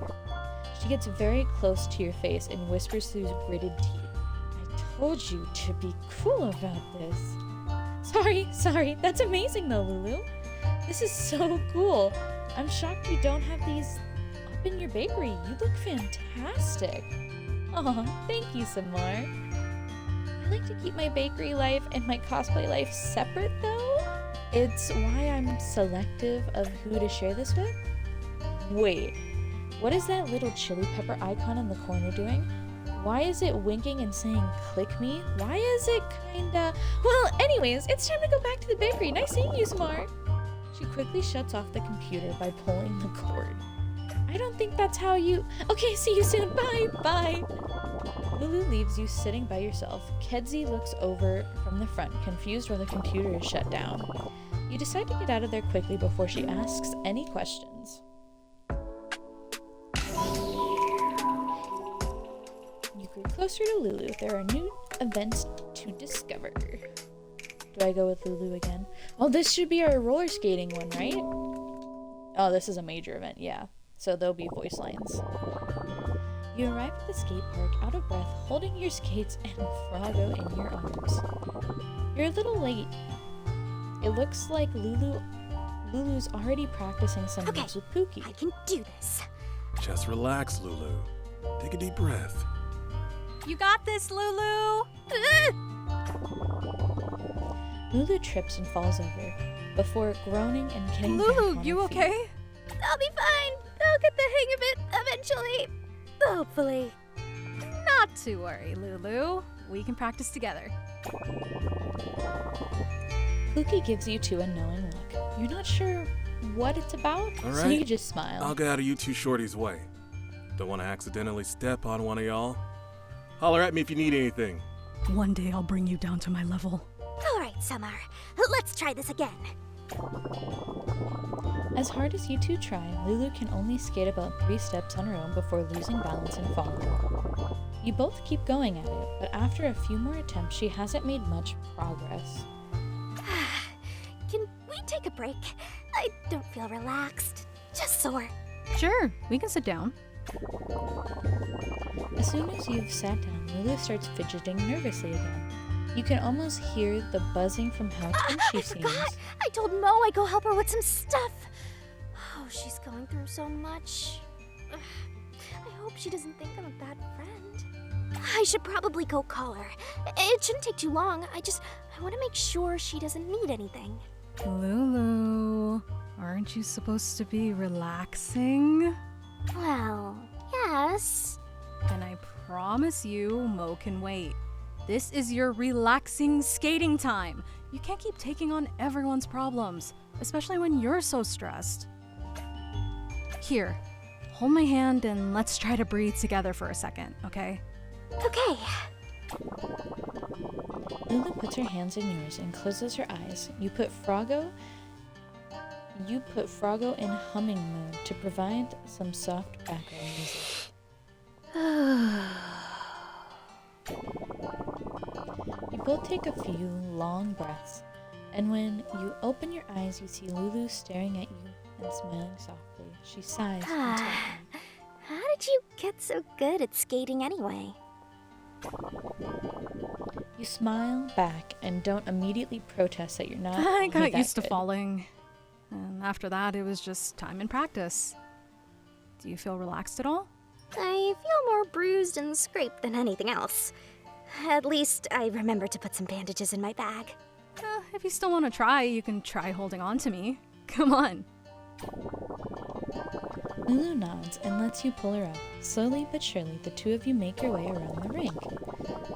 She gets very close to your face and whispers through gritted teeth. I told you to be cool about this. Sorry, that's amazing though, Lulu. This is so cool. I'm shocked you don't have these up in your bakery. You look fantastic. Aw, thank you, Samar. I like to keep my bakery life and my cosplay life separate though. It's why I'm selective of who to share this with. Wait, what is that little chili pepper icon in the corner doing? Why is it winking and saying click me? Why is it kinda... Well, anyways, it's time to go back to the bakery. Nice seeing you, Samar. She quickly shuts off the computer by pulling the cord. I don't think that's how you... Okay, see you soon. Bye. Lulu leaves you sitting by yourself. Kedzie looks over from the front, confused why the computer is shut down. You decide to get out of there quickly before she asks any questions. You grew closer to Lulu. There are new events to discover. Do I go with Lulu again? Oh, this should be our roller skating one, right? Oh, this is a major event, yeah. So there'll be voice lines. You arrive at the skate park out of breath, holding your skates and Froggo in your arms. You're a little late. It looks like Lulu's already practicing some moves with Pookie. I can do this. Just relax, Lulu. Take a deep breath. You got this, Lulu! Lulu trips and falls over, before groaning and getting back Lulu, on you her feet. okay? I'll be fine. I'll get the hang of it eventually. Hopefully. Not to worry, Lulu. We can practice together. Pookie gives you two a knowing look. You're not sure what it's about, All so right. you just smile. I'll get out of you two shorties' way. Don't want to accidentally step on one of y'all. Holler at me if you need anything. One day I'll bring you down to my level. All right, Samar. Let's try this again. As hard as you two try, Lulu can only skate about 3 steps on her own before losing balance and falling. You both keep going at it, but after a few more attempts, she hasn't made much progress. Can we take a break? I don't feel relaxed. Just sore. Sure, we can sit down. As soon as you've sat down, Lulu starts fidgeting nervously again. You can almost hear the buzzing from how tense she I seems. forgot. I told Mo I'd go help her with some stuff. Oh, she's going through so much. Ugh. I hope she doesn't think I'm a bad friend. I should probably go call her. It shouldn't take too long. I want to make sure she doesn't need anything. Lulu, aren't you supposed to be relaxing? Well, yes. Then I promise you, Mo can wait. This is your relaxing skating time. You can't keep taking on everyone's problems, especially when you're so stressed. Here, hold my hand and let's try to breathe together for a second, okay? Okay. Lulu puts her hands in yours and closes her eyes. You put Froggo in humming mode to provide some soft background music. You both take a few long breaths, and when you open your eyes, you see Lulu staring at you and smiling softly. She sighs contentedly. How did you get so good at skating anyway? You smile back and don't immediately protest that you're not. I really got that used to good. falling. And after that, it was just time and practice. Do you feel relaxed at all? I feel more bruised and scraped than anything else. At least I remember to put some bandages in my bag. If you still want to try, you can try holding on to me. Come on. Lulu nods and lets you pull her up. Slowly but surely, the two of you make your way around the rink.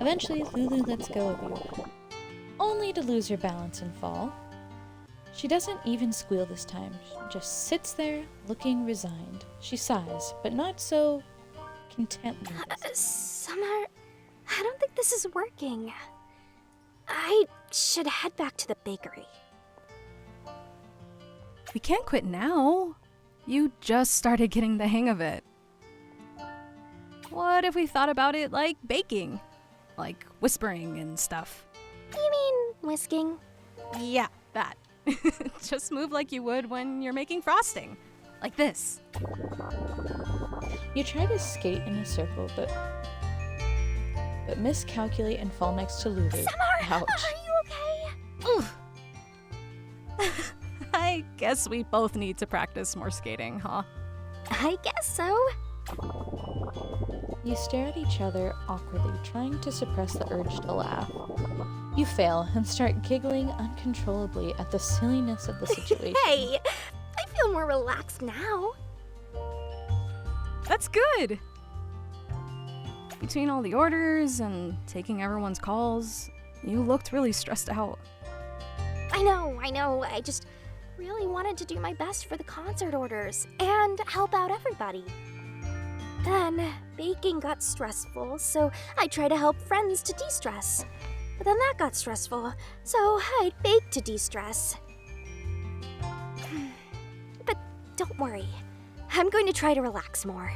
Eventually, Lulu lets go of you, only to lose her balance and fall. She doesn't even squeal this time. She just sits there, looking resigned. She sighs, but not so contently. Summer, I don't think this is working. I should head back to the bakery. We can't quit now. You just started getting the hang of it. What if we thought about it like baking? Like whispering and stuff. You mean whisking? Yeah, that. Just move like you would when you're making frosting. Like this. You try to skate in a circle, but miscalculate and fall next to Lulu. Summer, Ouch. are you okay? Oof. I guess we both need to practice more skating, huh? I guess so. You stare at each other awkwardly, trying to suppress the urge to laugh. You fail and start giggling uncontrollably at the silliness of the situation. Hey, I feel more relaxed now. That's good! Between all the orders and taking everyone's calls, you looked really stressed out. I know. I just really wanted to do my best for the concert orders and help out everybody. Then, baking got stressful, so I tried to help friends to de-stress. But then that got stressful, so I baked to de-stress. But don't worry, I'm going to try to relax more.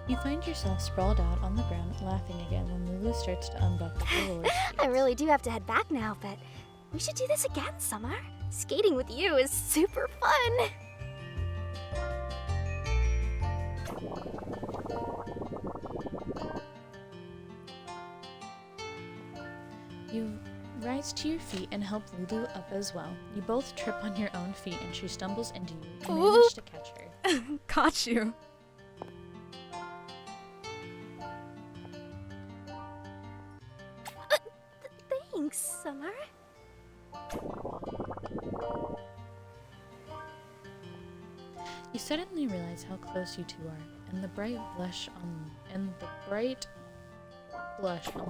You find yourself sprawled out on the ground, laughing again when Lulu starts to unbuckle the roller skates. I really do have to head back now, but we should do this again, Summer. Skating with you is super fun. You rise to your feet and help Lulu up as well. You both trip on your own feet and she stumbles into you. You manage to catch her. Caught you. Thanks, Summer. You suddenly realize how close you two are, and the bright blush on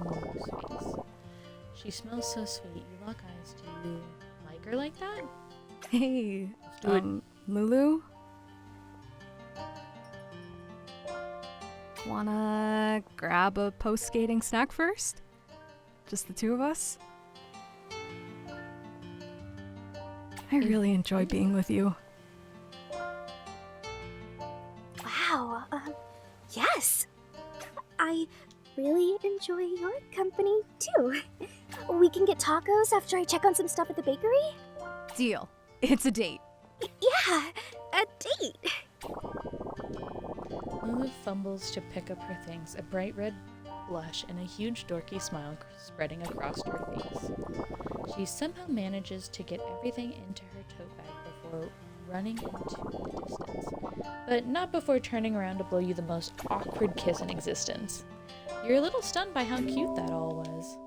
Lulu's face. She smells so sweet. You lock eyes. Do you like her like that? Hey, Let's do it. Lulu? Wanna grab a post-skating snack first? Just the two of us? I really enjoy being with you. Wow, yes. I really enjoy your company, too. We can get tacos after I check on some stuff at the bakery? Deal. It's a date. Yeah, a date. Lulu fumbles to pick up her things, a bright red blush and a huge dorky smile spreading across her face. She somehow manages to get everything into her tote bag before running into the distance, but not before turning around to blow you the most awkward kiss in existence. You're a little stunned by how cute that all was.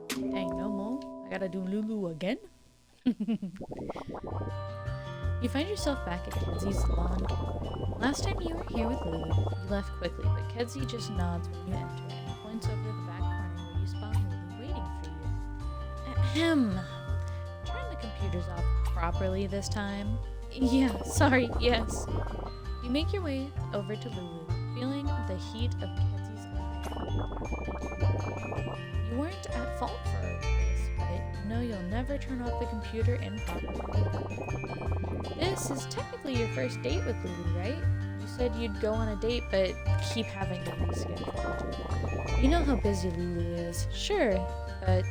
Dang, no more? I gotta do Lulu again? You find yourself back at Kenzie's lawn. Last time you were here with Lulu, you left quickly, but Kenzie just nods when you enter and points over the back corner where you spot Lulu waiting for you. Ahem. Turn the computers off properly this time. Yeah, sorry, yes. You make your way over to Lulu, feeling the heat of Kenzie's eye. You weren't at fault for this, but you know you'll never turn off the computer improperly. This is technically your first date with Lulu, right? You said you'd go on a date, but keep having to reschedule. You know how busy Lulu is, sure, but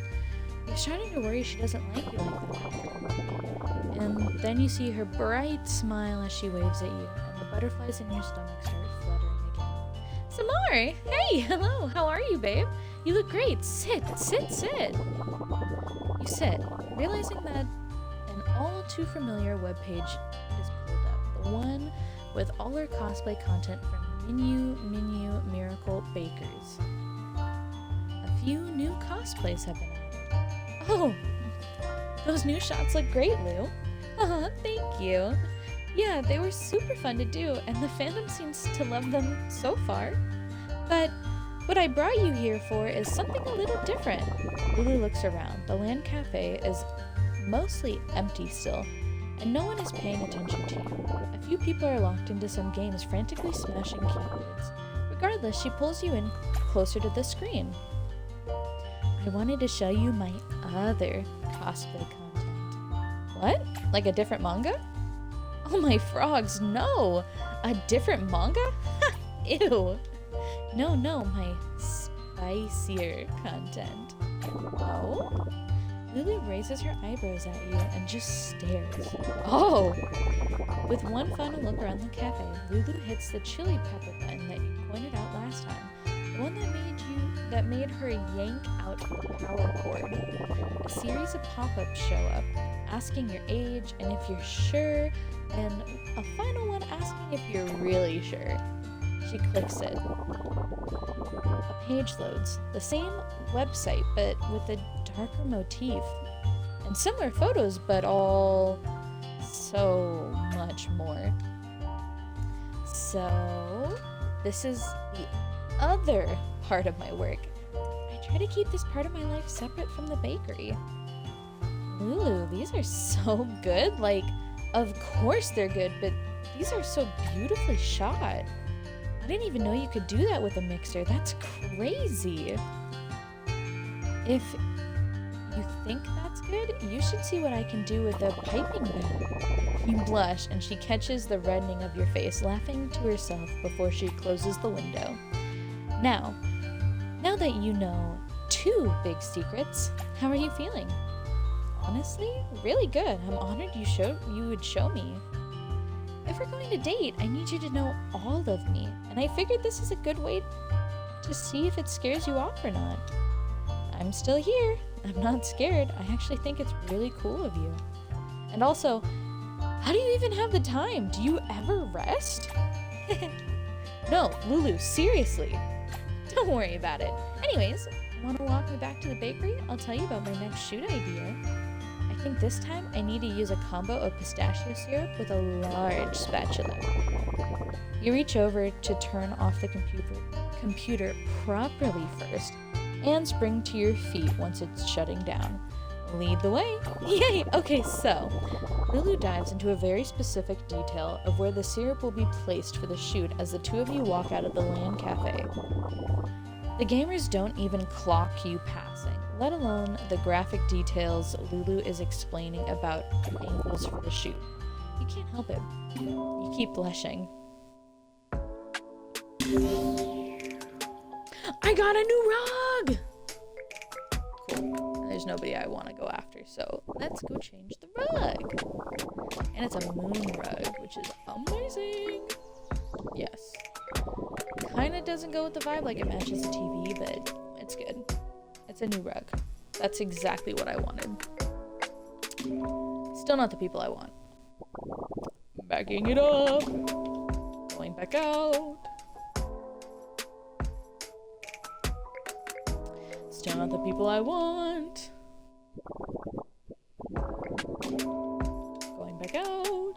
you're starting to worry she doesn't like you like that. And then you see her bright smile as she waves at you, and the butterflies in your stomach start fluttering again. Samar! Hey, hello, how are you, babe? You look great. Sit. You sit, realizing that all too familiar webpage is pulled up. The one with all our cosplay content from Minu Miracle Bakers. A few new cosplays have been added. Oh, those new shots look great, Lou. Thank you. Yeah, they were super fun to do, and the fandom seems to love them so far. But what I brought you here for is something a little different. Lulu looks around. The LAN cafe is mostly empty still, and no one is paying attention to you. A few people are locked into some games, frantically smashing keyboards. Regardless, she pulls you in closer to the screen. I wanted to show you my other cosplay content. What? Like a different manga? Oh my frogs, no! A different manga? Ew! No, my spicier content. Oh? Lulu raises her eyebrows at you and just stares. Oh! With one final look around the cafe, Lulu hits the chili pepper button that you pointed out last time. The one that made her yank out the power cord. A series of pop-ups show up, asking your age and if you're sure, and a final one asking if you're really sure. She clicks it. A page loads. The same website, but with a darker motif. And similar photos, but all so much more. So, this is the other part of my work. I try to keep this part of my life separate from the bakery. Lulu, these are so good. Like, of course they're good, but these are so beautifully shot. I didn't even know you could do that with a mixer. That's crazy. If you think that's good, you should see what I can do with a piping bag. You blush, and she catches the reddening of your face, laughing to herself before she closes the window. Now that you know 2 big secrets, how are you feeling? Honestly, really good. I'm honored you would show me. If we're going to date, I need you to know all of me, and I figured this is a good way to see if it scares you off or not. I'm still here. I'm not scared. I actually think it's really cool of you. And also, how do you even have the time? Do you ever rest? No, Lulu, seriously. Don't worry about it. Anyways, want to walk me back to the bakery? I'll tell you about my next shoot idea. I think this time I need to use a combo of pistachio syrup with a large spatula. You reach over to turn off the computer properly first, and spring to your feet once it's shutting down. Lead the way. Yay! Okay, so Lulu dives into a very specific detail of where the syrup will be placed for the shoot as the 2 of you walk out of the LAN cafe. The gamers don't even clock you passing, let alone the graphic details Lulu is explaining about angles for the shoot. You can't help it. You keep blushing. I got a new rug! Cool. There's nobody I want to go after, so let's go change the rug. And it's a moon rug, which is amazing. Yes. Kinda doesn't go with the vibe, like it matches the TV, but it's good. It's a new rug. That's exactly what I wanted. Still not the people I want. Backing it up. Going back out. Still not the people I want. Going back out.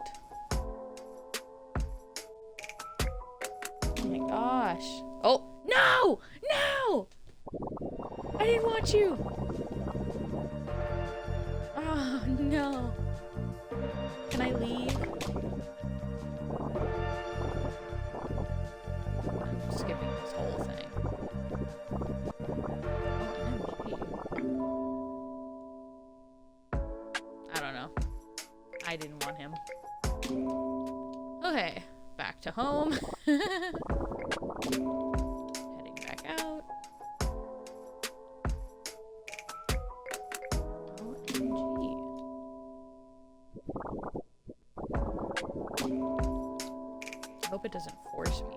Oh my gosh. Oh, no! No! I didn't want you! Oh, no. Can I leave? I'm skipping this whole thing. I don't know. I didn't want him. Okay, back to home. Heading back out. OMG. I hope it doesn't force me.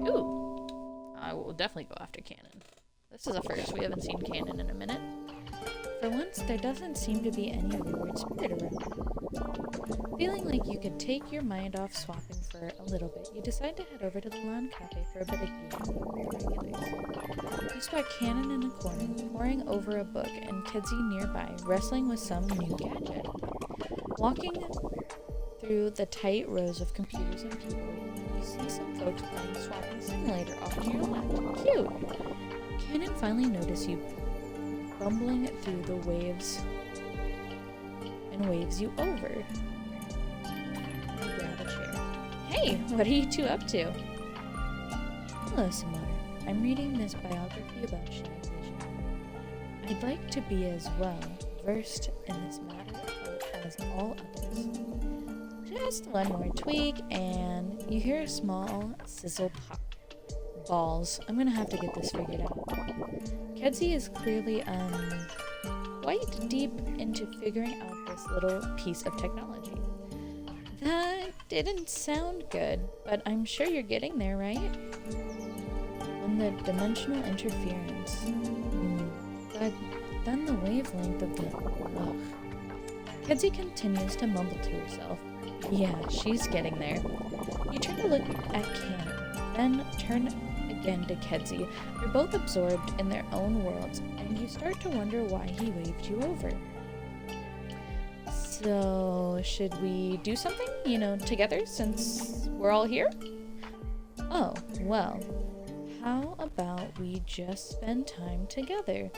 Ooh. I will definitely go after Cannon. This is a first. We haven't seen Cannon in a minute. For once, there doesn't seem to be any weird spirit around. Feeling like you could take your mind off swapping for a little bit, you decide to head over to the lawn cafe for a bit of gaming with your regulars. You spot Cannon in a corner, poring over a book, and Kidsy nearby, wrestling with some new gadget. Walking through the tight rows of computers and people, you see some folks playing Swapping Simulator off to your left. Cute! Cannon finally notices you bumbling through the waves and waves you over. You grab a chair. Hey, what are you two up to? Hello, Samar. I'm reading this biography about Shag Vision. I'd like to be as well versed in this matter as all others. Just one more tweak, and you hear a small sizzle pop. Balls. I'm gonna have to get this figured out. Kedzie is clearly, quite deep into figuring out this little piece of technology. That didn't sound good, but I'm sure you're getting there, right? And the dimensional interference. But then the wavelength of the... Ugh. Kedzie continues to mumble to herself. Yeah, she's getting there. You turn to look at Cannon, then turn again to Kedzie. You're both absorbed in their own worlds, and you start to wonder why he waved you over. So, should we do something, together, since we're all here? Oh, well, how about we just spend time together,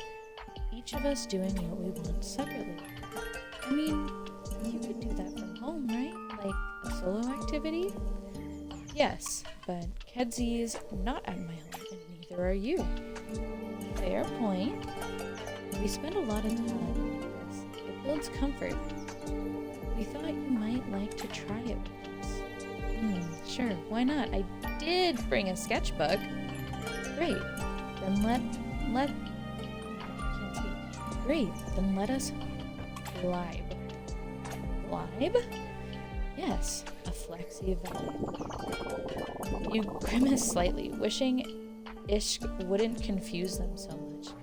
each of us doing what we want separately? I mean, you could do that from home, right? Like a solo activity? Yes, but Kedzie's not at my home, and neither are you. Fair point. We spend a lot of time with this. It builds comfort. We thought you might like to try it with us. Sure, why not? I did bring a sketchbook. Great. Then I can't speak. Great. Then let us vibe. Vibe? Yes, a flexi vibe. You grimace slightly, wishing Ishq wouldn't confuse them so much.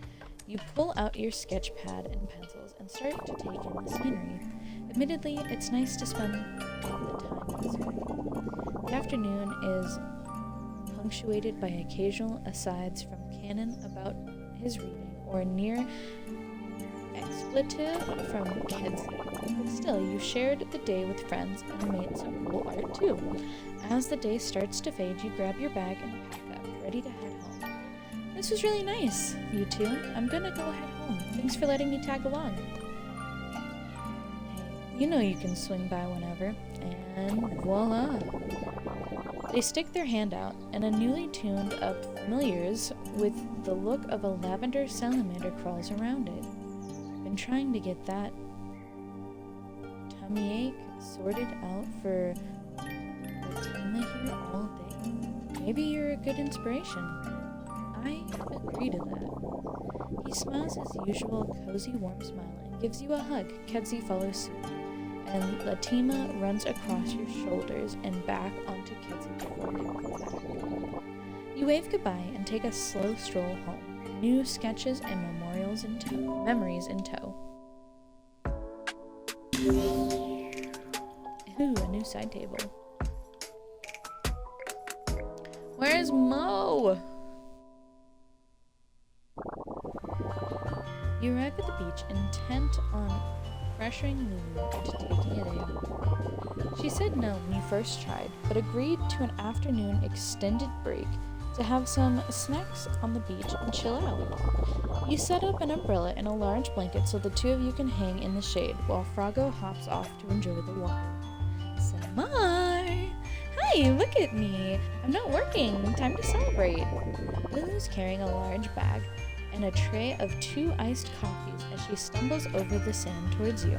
You pull out your sketch pad and pencils and start to take in the scenery. Admittedly, it's nice to spend the time this way. The afternoon is punctuated by occasional asides from Cannon about his reading or near expletive from Kedzie. But still, you shared the day with friends and made some cool art too. As the day starts to fade, you grab your bag and pack up, ready to head home. This was really nice, you two. I'm gonna go head home. Thanks for letting me tag along. Hey, you know you can swing by whenever. And voila. They stick their hand out, and a newly tuned up familiars with the look of a lavender salamander crawls around it. Been trying to get that tummy ache sorted out for Latima here all day. Maybe you're a good inspiration. I agree to that. He smiles his usual cozy, warm smile and gives you a hug. Kedzie follows suit, and Latima runs across your shoulders and back onto Kedzie before they go back. You wave goodbye and take a slow stroll home. New sketches and memories in tow. Ooh, a new side table. Where's Mo? You arrive at the beach intent on pressuring Lulu into taking it in. She said no when you first tried, but agreed to an afternoon extended break to have some snacks on the beach and chill out. You set up an umbrella and a large blanket so the two of you can hang in the shade while Froggo hops off to enjoy the water. Samar! Hi, look at me! I'm not working. Time to celebrate. Lulu's carrying a large bag and a tray of 2 iced coffees as she stumbles over the sand towards you.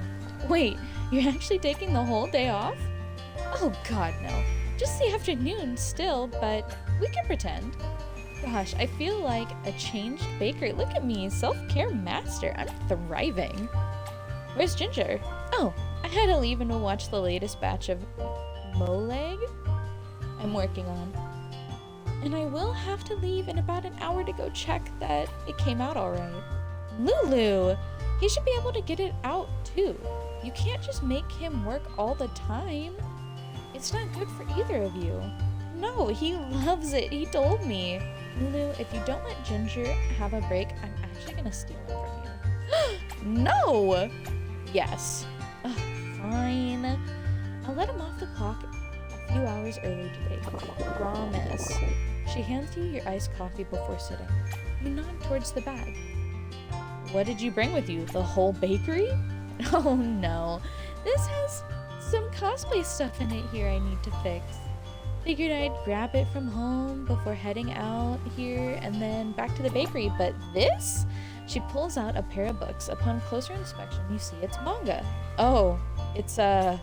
Wait, you're actually taking the whole day off? Oh god, no. Just the afternoon still, but we can pretend. Gosh, I feel like a changed baker. Look at me, self-care master. I'm thriving. Where's Ginger? Oh, I had to leave and to watch the latest batch of Moleg I'm working on. And I will have to leave in about an hour to go check that it came out alright. Lulu! He should be able to get it out too. You can't just make him work all the time. It's not good for either of you. No, he loves it. He told me. Lulu, if you don't let Ginger have a break, I'm actually gonna steal it from you. No! Yes. Ugh, fine. I'll let him off the clock a few hours early today. Promise. She hands you your iced coffee before sitting. You nod towards the bag. What did you bring with you? The whole bakery? Oh no. This has some cosplay stuff in it here I need to fix. Figured I'd grab it from home before heading out here and then back to the bakery, but this? She pulls out a pair of books. Upon closer inspection, you see it's manga. Oh, it's I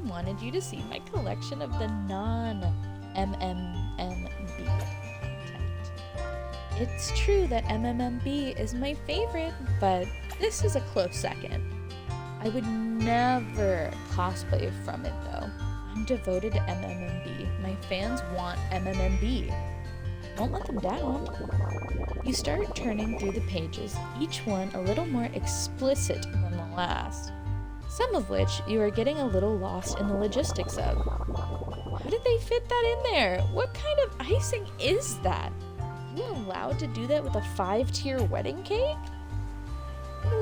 wanted you to see my collection of the non-MMMB content. It's true that MMMB is my favorite, but this is a close second. I would never cosplay from it though. I'm devoted to MMMB. My fans want MMMB. Don't let them down. You start turning through the pages, each one a little more explicit than the last. Some of which you are getting a little lost in the logistics of. How did they fit that in there? What kind of icing is that? You allowed to do that with a 5-tier wedding cake?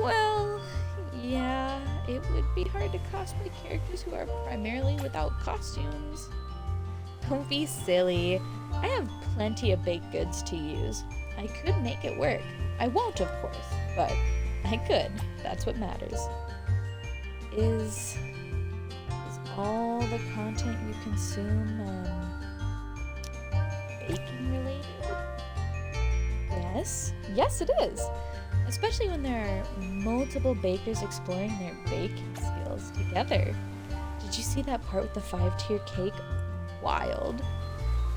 Well, yeah, it would be hard to cosplay characters who are primarily without costumes. Don't be silly. I have plenty of baked goods to use. I could make it work. I won't, of course, but I could. That's what matters. Is all the content you consume baking related? Yes it is. Especially when there are multiple bakers exploring their baking skills together. Did you see that part with the 5-tier cake? Wild.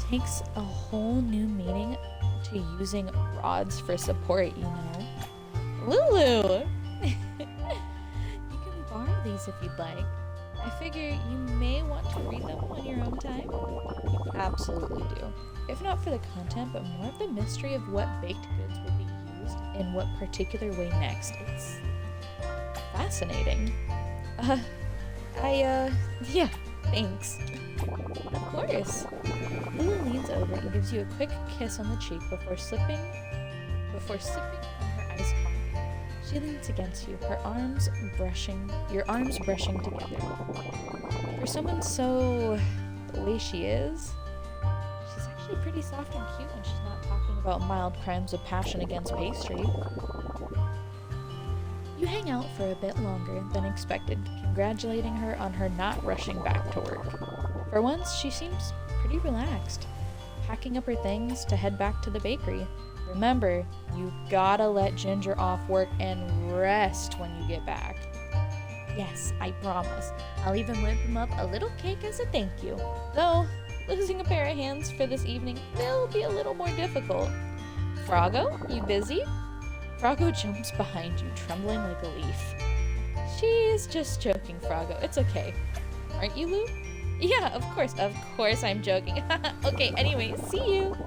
Takes a whole new meaning to using rods for support, you know. Lulu! You can borrow these if you'd like. I figure you may want to read them on your own time. You absolutely do. If not for the content, but more of the mystery of what baked goods will be used in what particular way next. It's fascinating. Yeah, thanks. Of course. Lulu leans over and gives you a quick kiss on the cheek before sipping on her iced coffee. She leans against you, your arms brushing together. For someone so the way she is, she's actually pretty soft and cute when she's not talking about mild crimes of passion against pastry. You hang out for a bit longer than expected, congratulating her on her not rushing back to work. For once, she seems pretty relaxed, packing up her things to head back to the bakery. Remember, you gotta let Ginger off work and rest when you get back. Yes, I promise. I'll even whip him up a little cake as a thank you. Though, losing a pair of hands for this evening will be a little more difficult. Froggo, you busy? Froggo jumps behind you, trembling like a leaf. She's just joking, Froggo. It's okay. Aren't you, Lou? Yeah, of course I'm joking. Okay, anyway, see you!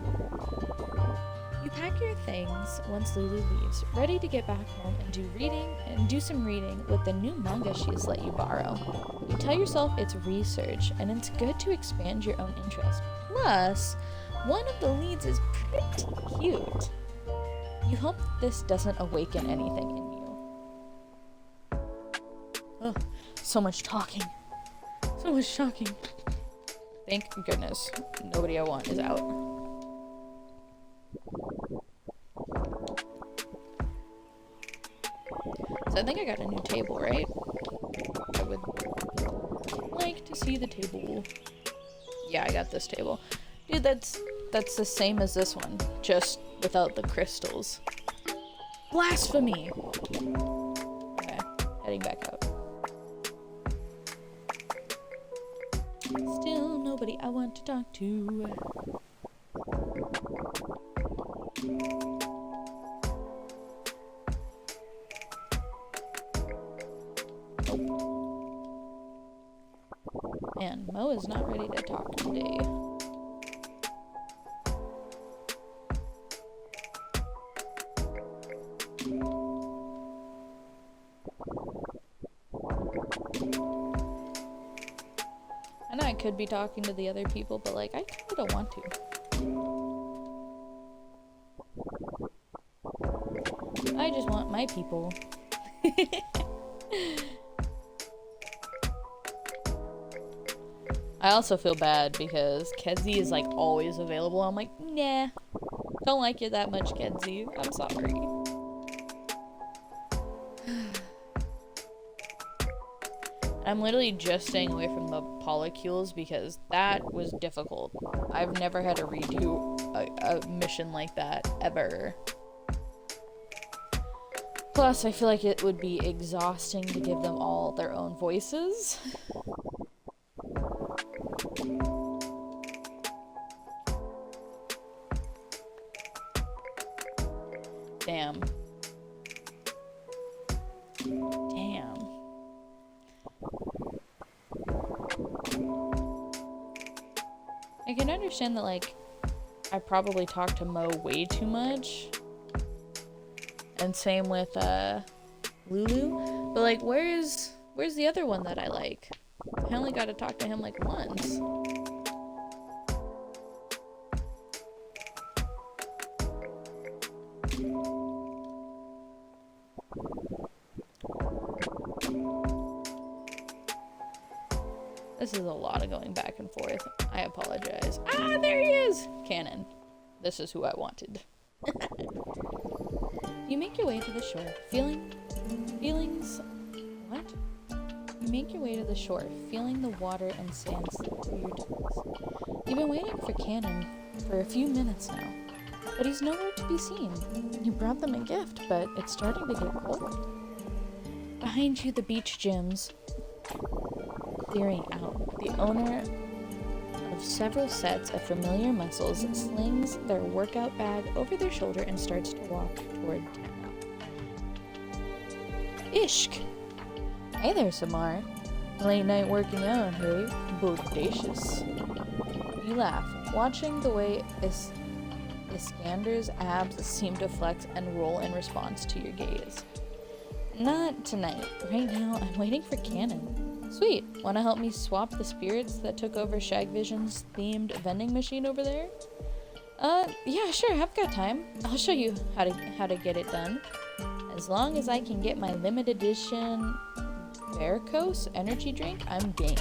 You pack your things once Lulu leaves, ready to get back home and do some reading with the new manga she has let you borrow. You tell yourself it's research, and it's good to expand your own interest. Plus, one of the leads is pretty cute. You hope this doesn't awaken anything in you. Oh, so much talking. So much talking. Thank goodness nobody I want is out. So I think I got a new table, right? I would like to see the table. Yeah, I got this table. Dude, that's the same as this one, just without the crystals. Blasphemy! Okay, heading back out. Still nobody I want to talk to. Man, Mo is not ready to talk today. could be talking to the other people, but like I kinda don't want to. I just want my people. I also feel bad because Kedzie is like always available. I'm like, nah, don't like you that much, Kedzie. I'm sorry. I'm literally just staying away from the polycules because that was difficult. I've never had to redo a mission like that ever. Plus, I feel like it would be exhausting to give them all their own voices. Damn. Damn. I can understand that, like, I probably talk to Mo way too much. And same with, Lulu. But, like, where's the other one that I like? I only got to talk to him, like, once. This is a lot of going back and forth. I apologize. Ah, there he is! Canon. This is who I wanted. You make your way to the shore, what? You make your way to the shore, feeling the water and sand slip through your toes. You've been waiting for Canon for a few minutes now, but he's nowhere to be seen. You brought them a gift, but it's starting to get cold. Behind you, the beach gyms clearing out. The owner of several sets of familiar muscles slings their workout bag over their shoulder and starts to walk toward town. Ishk! Hey there, Samar. Late night working out, hey? Bodacious. You laugh, watching the way Iskander's abs seem to flex and roll in response to your gaze. Not tonight. Right now, I'm waiting for Canon. Sweet. Want to help me swap the spirits that took over Shagvision's themed vending machine over there? Yeah, sure. I've got time. I'll show you how to get it done. As long as I can get my limited edition Varicose energy drink, I'm game.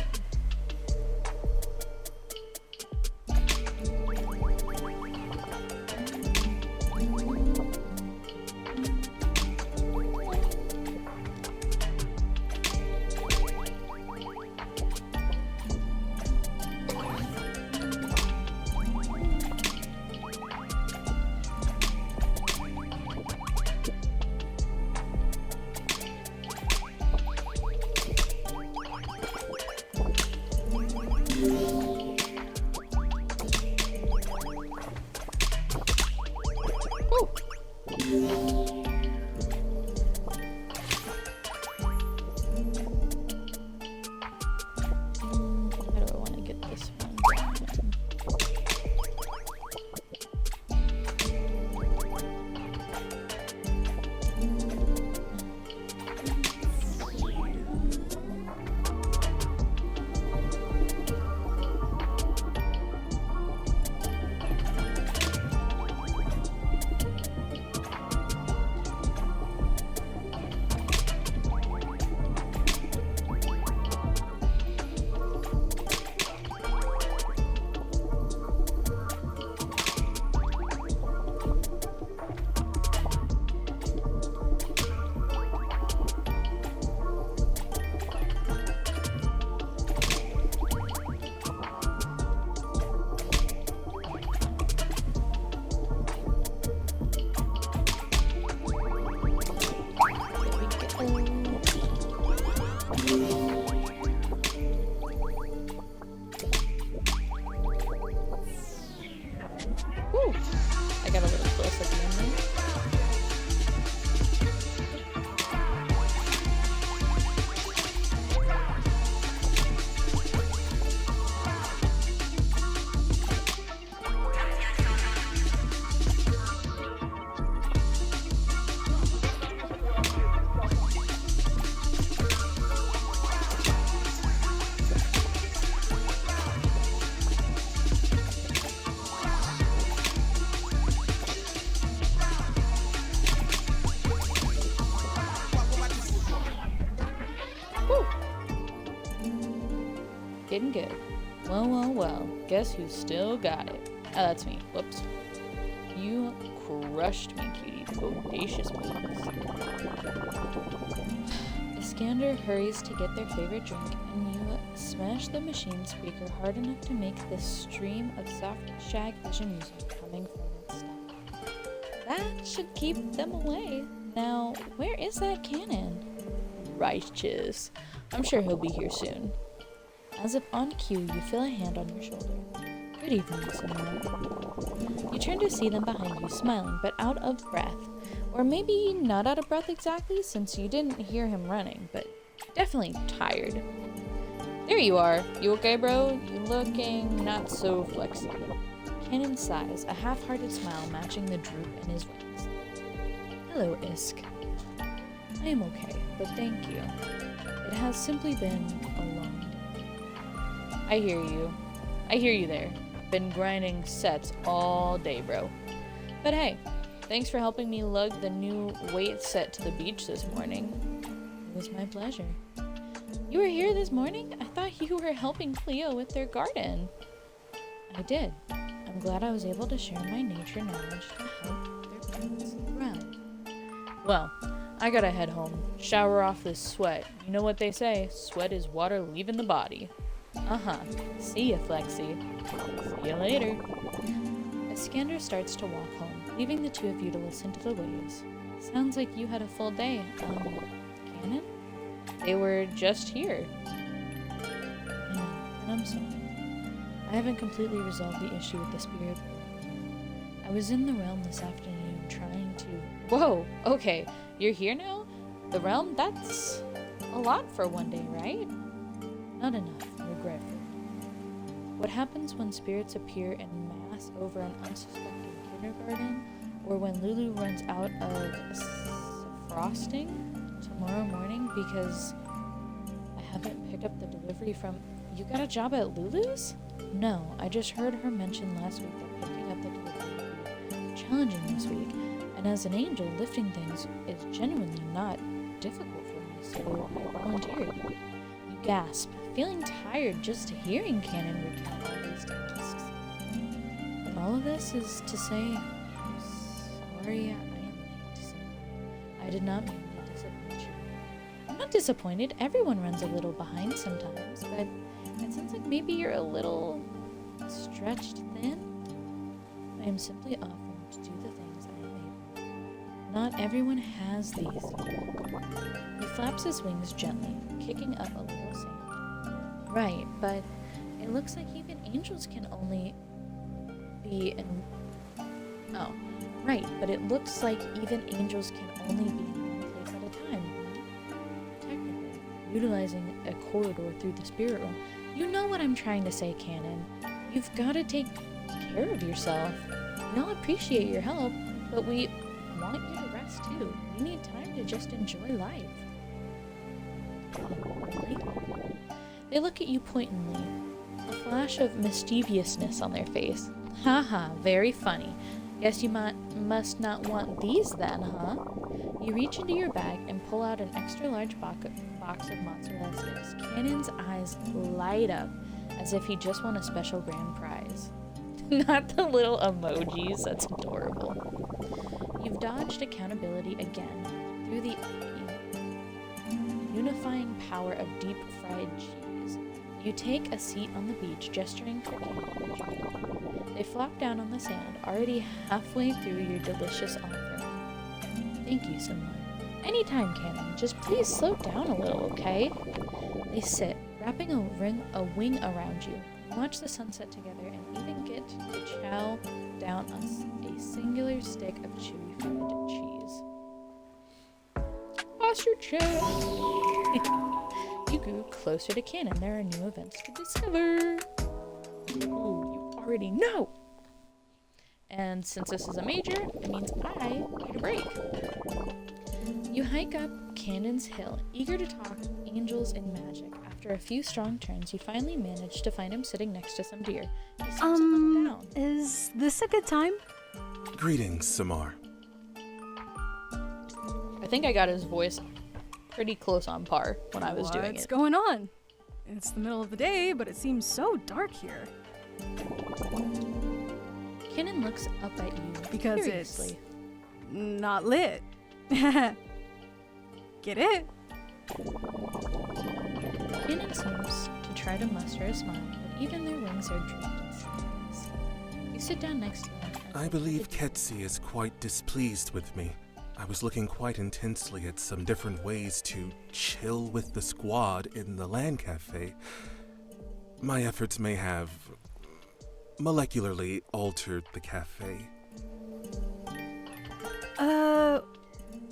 looking good. Well, well, well. Guess who still got it? Oh, that's me. Whoops. You crushed me, cutie. Bodacious moves. Iskander hurries to get their favorite drink, and you smash the machine speaker hard enough to make this stream of soft Shag Vision music coming from its stomach. That should keep them away. Now, where is that cannon? Righteous. I'm sure he'll be here soon. As if on cue, you feel a hand on your shoulder. Good evening, Simone. You turn to see them behind you, smiling, but out of breath. Or maybe not out of breath exactly, since you didn't hear him running, but definitely tired. There you are. You okay, bro? You looking not so flexible. Cannon sighs, a half-hearted smile matching the droop in his wings. Hello, Isk. I am okay, but thank you. It has simply been a long day. I hear you. I hear you there. Been grinding sets all day, bro. But hey, thanks for helping me lug the new weight set to the beach this morning. It was my pleasure. You were here this morning? I thought you were helping Cleo with their garden. I did. I'm glad I was able to share my nature knowledge to help their plants thrive. Well, I gotta head home. Shower off this sweat. You know what they say, sweat is water leaving the body. Uh-huh. See ya, Flexi. See ya later. Iskander starts to walk home, leaving the two of you to listen to the waves. Sounds like you had a full day. Cannon? They were just here. I know, and I'm sorry. I haven't completely resolved the issue with the spirit. I was in the realm this afternoon trying to... Whoa! Okay, you're here now? The realm? That's a lot for one day, right? Not enough, regretfully. What happens when spirits appear in mass over an unsuspecting kindergarten, or when Lulu runs out of frosting tomorrow morning because I haven't picked up the delivery from... You got a job at Lulu's? No, I just heard her mention last week that picking up the delivery would be challenging this week, and as an angel, lifting things is genuinely not difficult for me, so I volunteered. You gasp, feeling tired just hearing Cannon recount all these tasks. But all of this is to say, I'm sorry I am late, so I did not mean to disappoint you. I'm not disappointed, everyone runs a little behind sometimes, but it sounds like maybe you're a little stretched thin. I am simply offering to do the things I am able. Not everyone has these. He flaps his wings gently, kicking up a little sand. Right, but it looks like even angels can only be in... Oh, right, but it looks like even angels can only be in one place at a time. Technically, utilizing a corridor through the spirit realm. You know what I'm trying to say, Cannon. You've got to take care of yourself. We all appreciate your help, but we want you to rest too. You need time to just enjoy life. They look at you pointedly, a flash of mischievousness on their face. Haha, very funny. Guess you must not want these then, huh? You reach into your bag and pull out an extra large box of mozzarella sticks. Cannon's eyes light up as if he just won a special grand prize. Not the little emojis, that's adorable. You've dodged accountability again through the unifying power of deep fried cheese. You take a seat on the beach, gesturing for Cannon. They flop down on the sand, already halfway through your delicious offering. Thank you, Simone. Anytime, Cannon. Just please slow down a little, okay? They sit, wrapping a wing around you. Watch the sunset together and even get to chow down on a singular stick of chewy fried cheese. Posture check! You grew closer to Cannon. There are new events to discover. Ooh, you already know! And since this is a major, it means I get a break. You hike up Cannon's Hill, eager to talk angels and magic. After a few strong turns, you finally manage to find him sitting next to some deer. He seems to look down. Is this a good time? Greetings, Samar. I think I got his voice pretty close on par when I was doing it. What's going on? It's the middle of the day, but it seems so dark here. Cannon looks up at you Because curiously. it's not lit. Get it? Cannon seems to try to muster a smile, but even their wings are draped in sadness. You sit down next to them. I believe Ketsi is quite displeased with me. I was looking quite intensely at some different ways to chill with the squad in the LAN cafe. My efforts may have molecularly altered the cafe.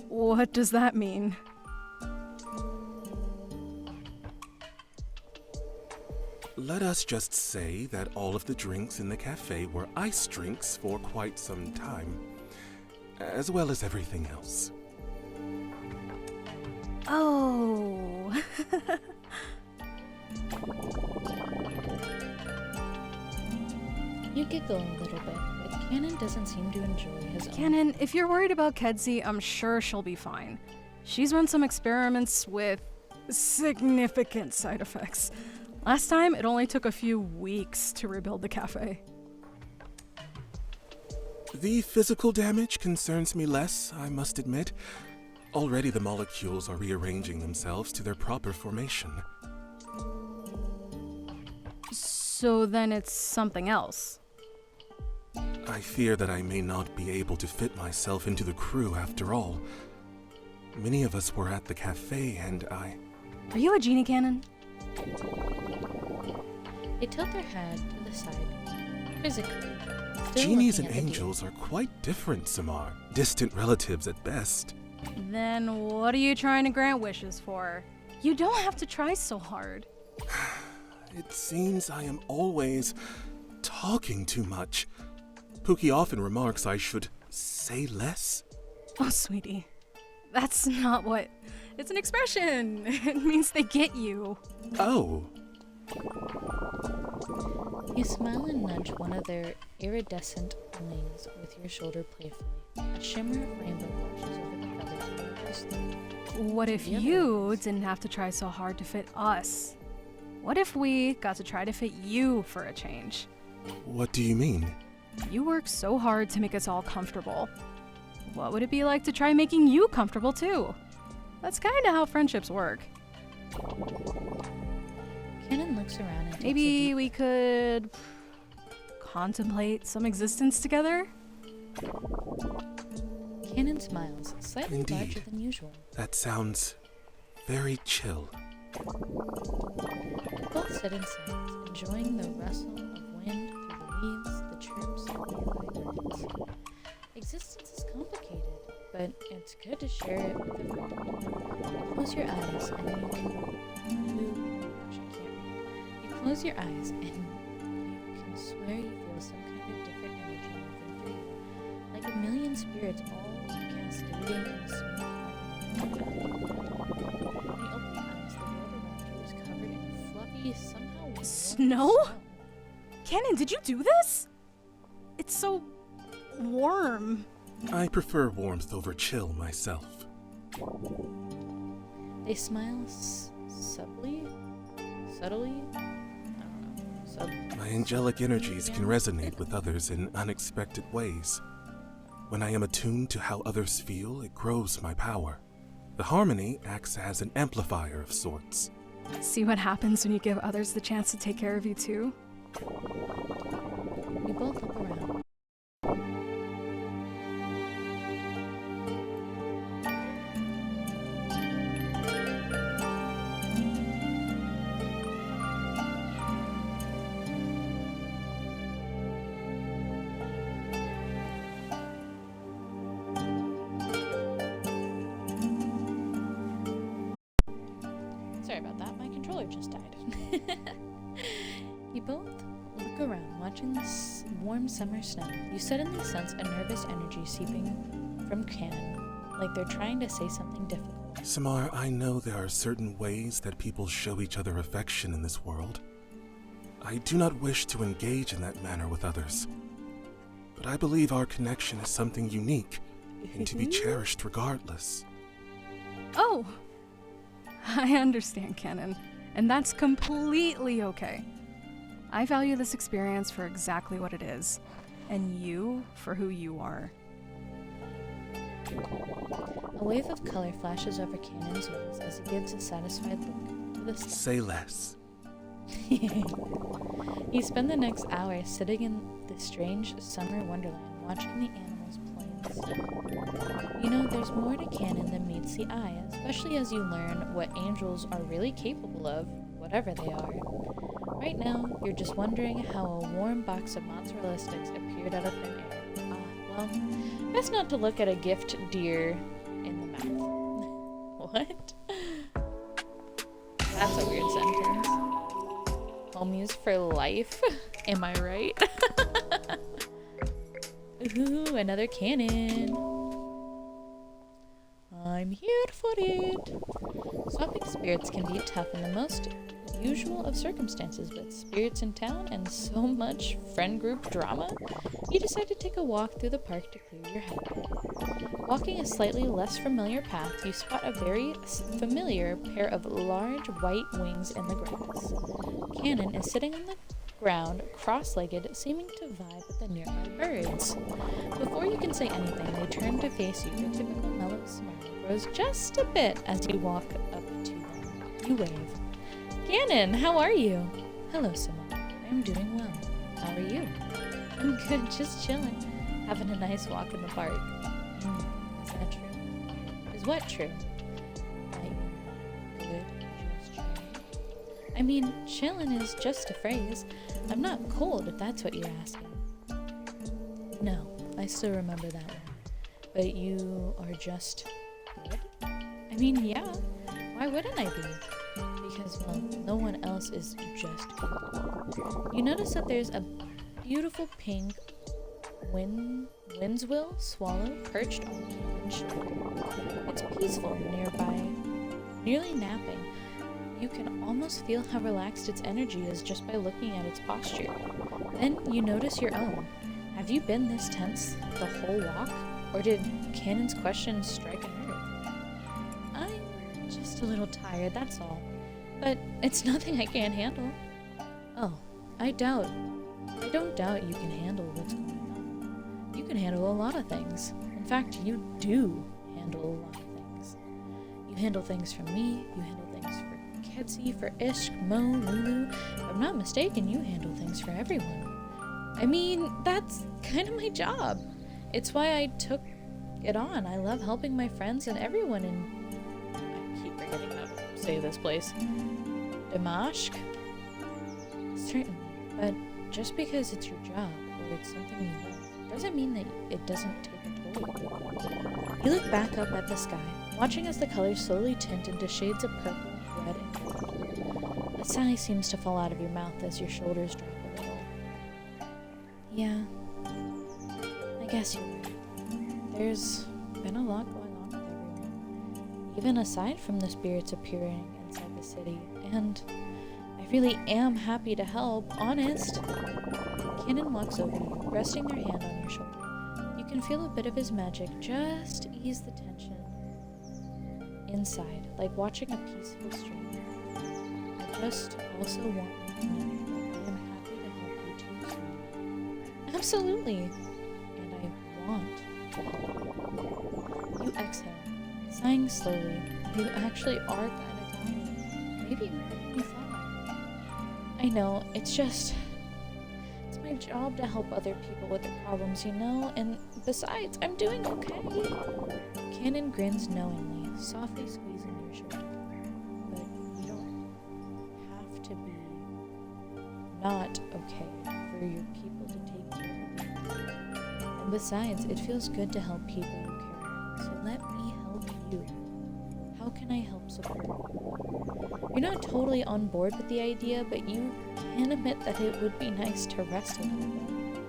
What does that mean? Let us just say that all of the drinks in the cafe were ice drinks for quite some time, as well as everything else. Oh. You giggle a little bit, but Cannon doesn't seem to enjoy his own. Cannon, if you're worried about Kedzie, I'm sure she'll be fine. She's run some experiments with significant side effects. Last time, it only took a few weeks to rebuild the cafe. The physical damage concerns me less, I must admit. Already the molecules are rearranging themselves to their proper formation. So then it's something else. I fear that I may not be able to fit myself into the crew after all. Many of us were at the cafe and I... Are you a genie cannon? They tilt their head to the side, quizzically. still Genies and looking at the angels are quite different, Samar. Distant relatives at best. Then what are you trying to grant wishes for? You don't have to try so hard. It seems I am always talking too much. Pookie often remarks I should say less. Oh, sweetie. That's not what... It's an expression. It means they get you. Oh. You smile and nudge one of their iridescent wings with your shoulder playfully. A shimmer of rainbow washes over the feathers of your wrist. What if The other you wings. didn't have to try so hard to fit us? What if we got to try to fit you for a change? What do you mean? You work so hard to make us all comfortable. What would it be like to try making you comfortable too? That's kind of how friendships work. Cannon looks around and takes a Maybe deep we could contemplate some existence together? Cannon smiles, slightly Indeed. larger than usual. That sounds very chill. Both sit in silence, enjoying the rustle of wind through the leaves, the chirps of nearby birds. Existence is complicated, but it's good to share it with a friend. You close your eyes and you can... Gosh, I can't read. You close your eyes and you can swear you feel some kind of different energy moving through you. Like a million spirits all cascading in a smooth harmony. When you open your eyes, the world around you is covered in fluffy, somehow warm Snow? Cannon, did you do this? It's so warm. I prefer warmth over chill myself. They smile subtly? Subtly? I don't know. My angelic energies can resonate with others in unexpected ways. When I am attuned to how others feel, it grows my power. The harmony acts as an amplifier of sorts. See what happens when you give others the chance to take care of you too? You both look around. Sorry about that, my controller just died. You both look around, watching this warm summer snow. You suddenly sense a nervous energy seeping from Cannon, like they're trying to say something difficult. Samar, I know there are certain ways that people show each other affection in this world. I do not wish to engage in that manner with others. But I believe our connection is something unique and to be cherished regardless. Oh! I understand, Cannon. And that's completely okay. I value this experience for exactly what it is, and you for who you are. A wave of color flashes over Cannon's wings as he gives a satisfied look to the sky. Say less. You spend the next hour sitting in the strange summer wonderland watching the animals play in the snow. You know, there's more to Cannon than meets the eye, especially as you learn what angels are really capable of, whatever they are. Right now, you're just wondering how a warm box of mozzarella sticks appeared out of thin air. Well, best not to look at a gift deer in the mouth. What? That's a weird sentence. Home use for life? Am I right? Ooh, another cannon. I'm here for it. Swapping spirits can be tough in the most usual of circumstances, but spirits in town and so much friend group drama, you decide to take a walk through the park to clear your head. Walking a slightly less familiar path, you spot a very familiar pair of large white wings in the grass. Cannon is sitting on the ground, cross-legged, seeming to vibe with the nearby birds. Before you can say anything, they turn to face you. Their typical mellow smile grows just a bit as you walk up to them. You wave. Cannon, how are you? Hello, Simone. I'm doing well. How are you? I'm good, just chilling. Having a nice walk in the park. Is that true? Is what true? I'm good, just chilling. I mean, chilling is just a phrase. I'm not cold, if that's what you're asking. No, I still remember that one. But you are just good? I mean, yeah. Why wouldn't I be? Because, well, no one else is just good. You notice that there's a beautiful pink Winswill swallow perched on Cannon's shoulder. It's peaceful nearby, nearly napping. You can almost feel how relaxed its energy is just by looking at its posture. Then you notice your own. Have you been this tense the whole walk? Or did Cannon's question strike a nerve? I'm just a little tired, that's all. But it's nothing I can't handle. Oh, I don't doubt you can handle what's going on. You can handle a lot of things. In fact, you do handle a lot of things. You handle things for me, you handle things for Ketsy, for Ishk, Mo, Lulu. If I'm not mistaken, you handle things for everyone. I mean, that's kind of my job. It's why I took it on. I love helping my friends and everyone in... I keep forgetting how to say this place. Damashq? Certainly, but just because it's your job, or it's something you love, doesn't mean that it doesn't take a toll. You look back up at the sky, watching as the colors slowly tint into shades of purple, red, and gold. A sigh seems to fall out of your mouth as your shoulders drop a little. Yeah, I guess you're right. There's been a lot going on with everyone, even aside from the spirits appearing inside the city, and I really am happy to help, honest. Cannon walks over to you, resting their hand on your shoulder. You can feel a bit of his magic just ease the tension inside, like watching a peaceful stream. I just also want you to know that I am happy to help you too soon. Absolutely. And I want to help. You exhale, sighing slowly. You actually are kind of tired. Maybe more than you thought. I know, it's my job to help other people with their problems, you know? And besides, I'm doing okay. Cannon grins knowingly, softly squeezing your shoulder. But you don't have to be not okay for your people to take care of you. And besides, it feels good to help people you care about. So let me help you. How can I help support you? You're not totally on board with the idea, but you can admit that it would be nice to rest a little bit.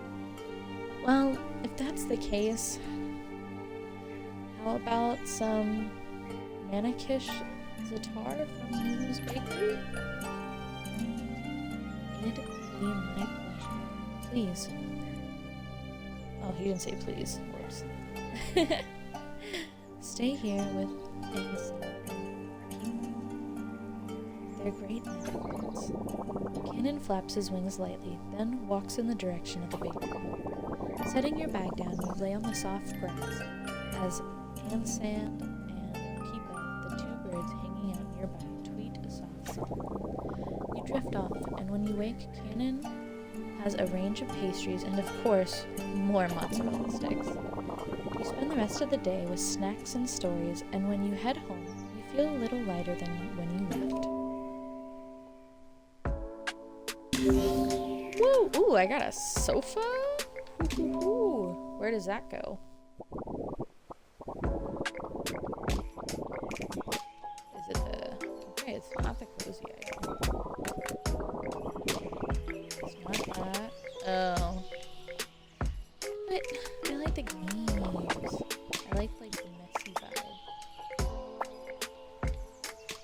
Well, if that's the case, how about some Manikish Zatar from Lulu's Bakery? It'd be my pleasure. Please. Oh, he didn't say please. Whoops. Stay here with things. They're great medicines. Cannon flaps his wings lightly, then walks in the direction of the bakery. Setting your bag down, you lay on the soft grass as Ansand and Peepa, the two birds hanging out nearby, tweet a soft song. You drift off, and when you wake, Cannon has a range of pastries and, of course, more mozzarella sticks. You spend the rest of the day with snacks and stories, and when you head home, you feel a little lighter than when you left. Woo! Ooh, I got a sofa? Ooh, where does that go? Is it the... Okay, it's not the cozy item. It's not that. Oh. But I like the games. I like the messy vibe.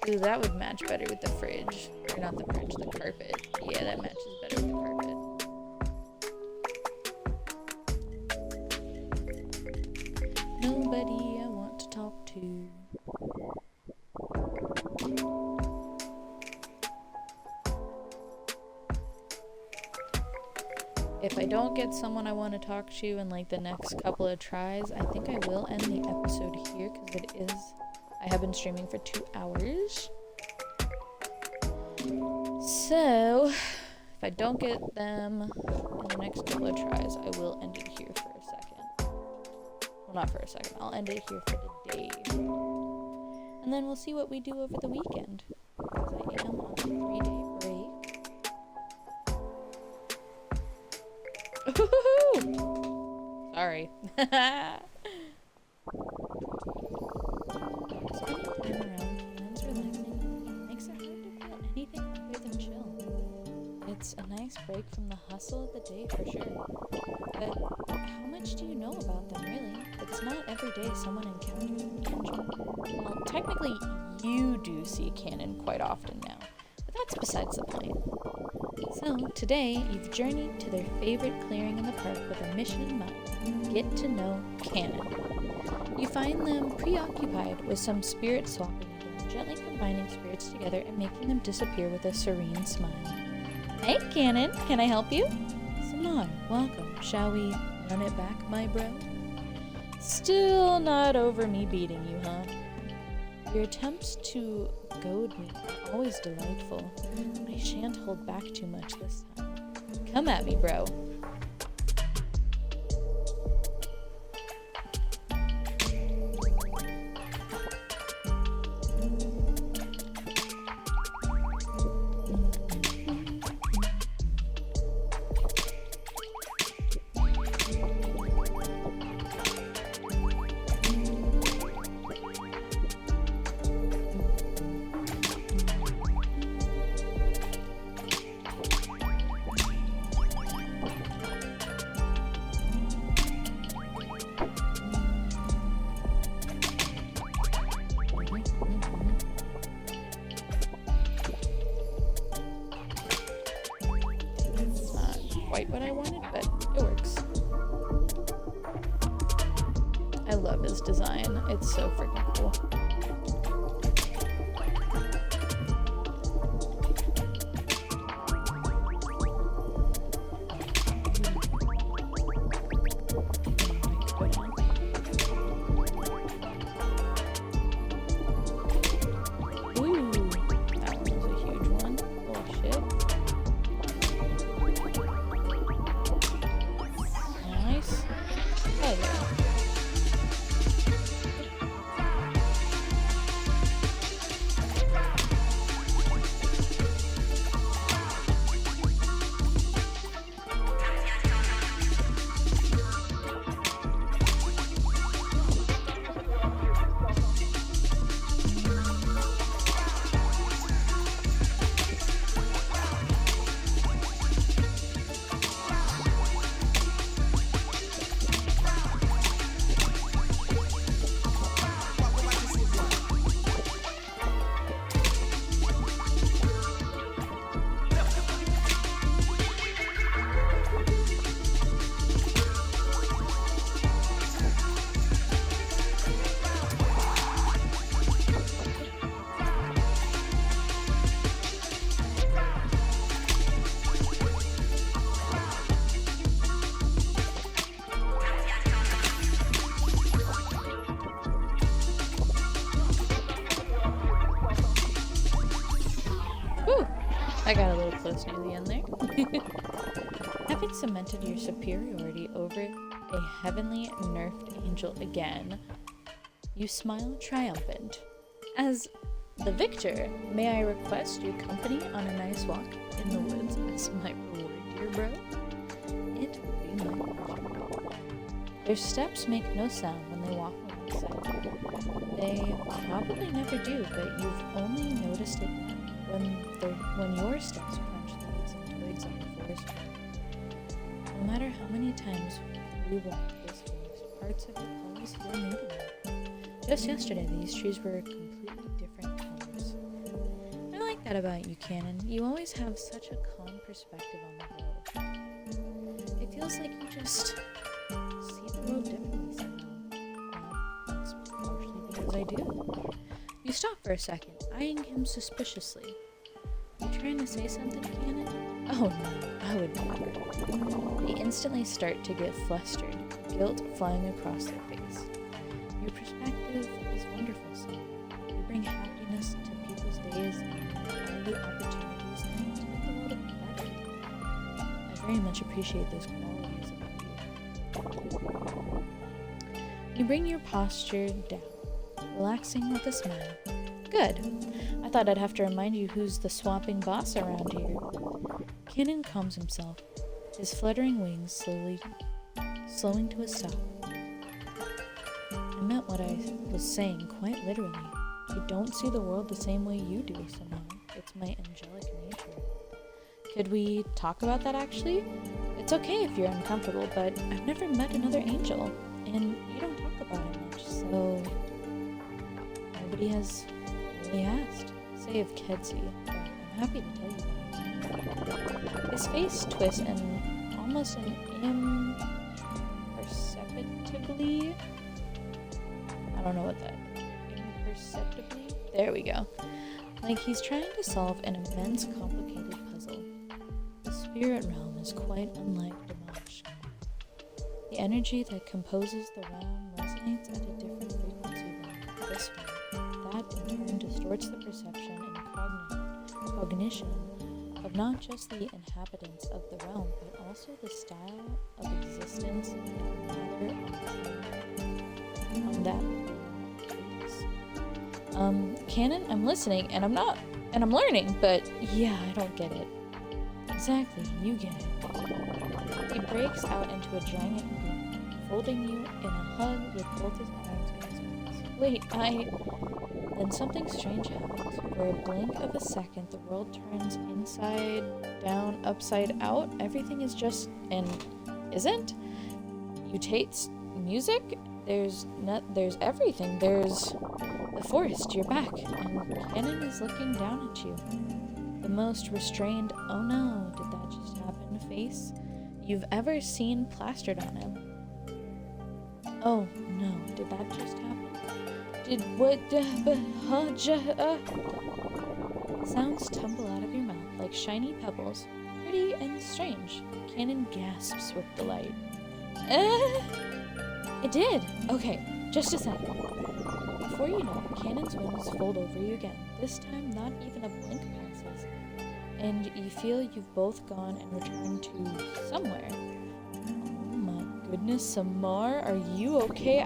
Ooh, that would match better with the fridge. Or not the fridge, the carpet. Yeah, that matches better with the carpet. Nobody I want to talk to. If I don't get someone I want to talk to in like the next couple of tries, I think I will end the episode here because I have been streaming for 2 hours. So, if I don't get them in the next couple of tries, I will end it here for a second. Well, not for a second. I'll end it here for the day. And then we'll see what we do over the weekend. Because I am on a 3-day break. Ooh-hoo-hoo! Sorry. Spending time around humans relaxing makes it hard to feel anything other than chill. It's a nice break from the hustle of the day for sure. But how much do you know about them really? It's not every day someone encounters an angel. Well, technically you do see Cannon quite often now, but that's besides the point. So, today, you've journeyed to their favorite clearing in the park with a mission in mind. Get to know Cannon. You find them preoccupied with some spirit swapping again, gently combining spirits together and making them disappear with a serene smile. Hey, Cannon, can I help you? Samar, welcome. Shall we run it back, my bro? Still not over me beating you, huh? Your attempts to goad me are always delightful. I shan't hold back too much this time. Come at me, bro. Quite what I wanted, but it works. I love his design. It's so freaking cool. I got a little close near the end there. Having cemented your superiority over a heavenly nerfed angel again, you smile triumphant. As the victor, may I request your company on a nice walk in the woods as my reward, dear bro? It would be my pleasure. Their steps make no sound when they walk alongside you. They probably never do, but you've only noticed it when your steps crunch the leaves and twigs on the forest floor. No matter how many times we walk this forest, parts of it always feel new to me. Just yesterday, these trees were completely different colors. I like that about you, Canon. You always have such a calm perspective on the world. It feels like you just see the world differently somehow. Well, that's partially because I do. You stop for a second, eyeing him suspiciously. You trying to say something, Canon? Oh no, I would never. They instantly start to get flustered, guilt flying across their face. Your perspective is wonderful, son. You bring happiness to people's days and new opportunities to make the world a bit better. I very much appreciate those qualities about you. You bring your posture down, relaxing with a smile. Good. I thought I'd have to remind you who's the swapping boss around here. Canon calms himself, his fluttering wings slowing to a stop. I meant what I was saying quite literally. I don't see the world the same way you do, Simone. It's my angelic nature. Could we talk about that, actually? It's okay if you're uncomfortable, but I've never met another angel, and you don't talk about it much, so nobody has really asked. Save Kedzie, but I'm happy to tell you that. His face twists in almost an imperceptibly. I don't know what that. Imperceptibly? There we go. Like he's trying to solve an immense, complicated puzzle. The spirit realm is quite unlike Dimash. The energy that composes the realm resonates at a different frequency than this one. That in turn distorts the perception and cognition of not just the inhabitants of the realm, but also the style of existence and matter on that. Canon, I'm listening, and I'm learning, but yeah, I don't get it. Exactly, you get it. He breaks out into a giant grin, folding you in a hug with both his arms and his arms. Wait, Then something strange happens. For a blink of a second, the world turns inside down, upside out. Everything is just, and isn't. You taste music. There's everything. There's the forest. You're back, and Canon is looking down at you. The most restrained, oh no, did that just happen, face you've ever seen plastered on him. Oh no, did that just happen? Sounds tumble out of your mouth like shiny pebbles, pretty and strange. Canon gasps with delight. It did! Okay, just a second. Before you know it, Canon's wings fold over you again. This time, not even a blink passes. And you feel you've both gone and returned to somewhere. Oh my goodness, Samar, are you okay?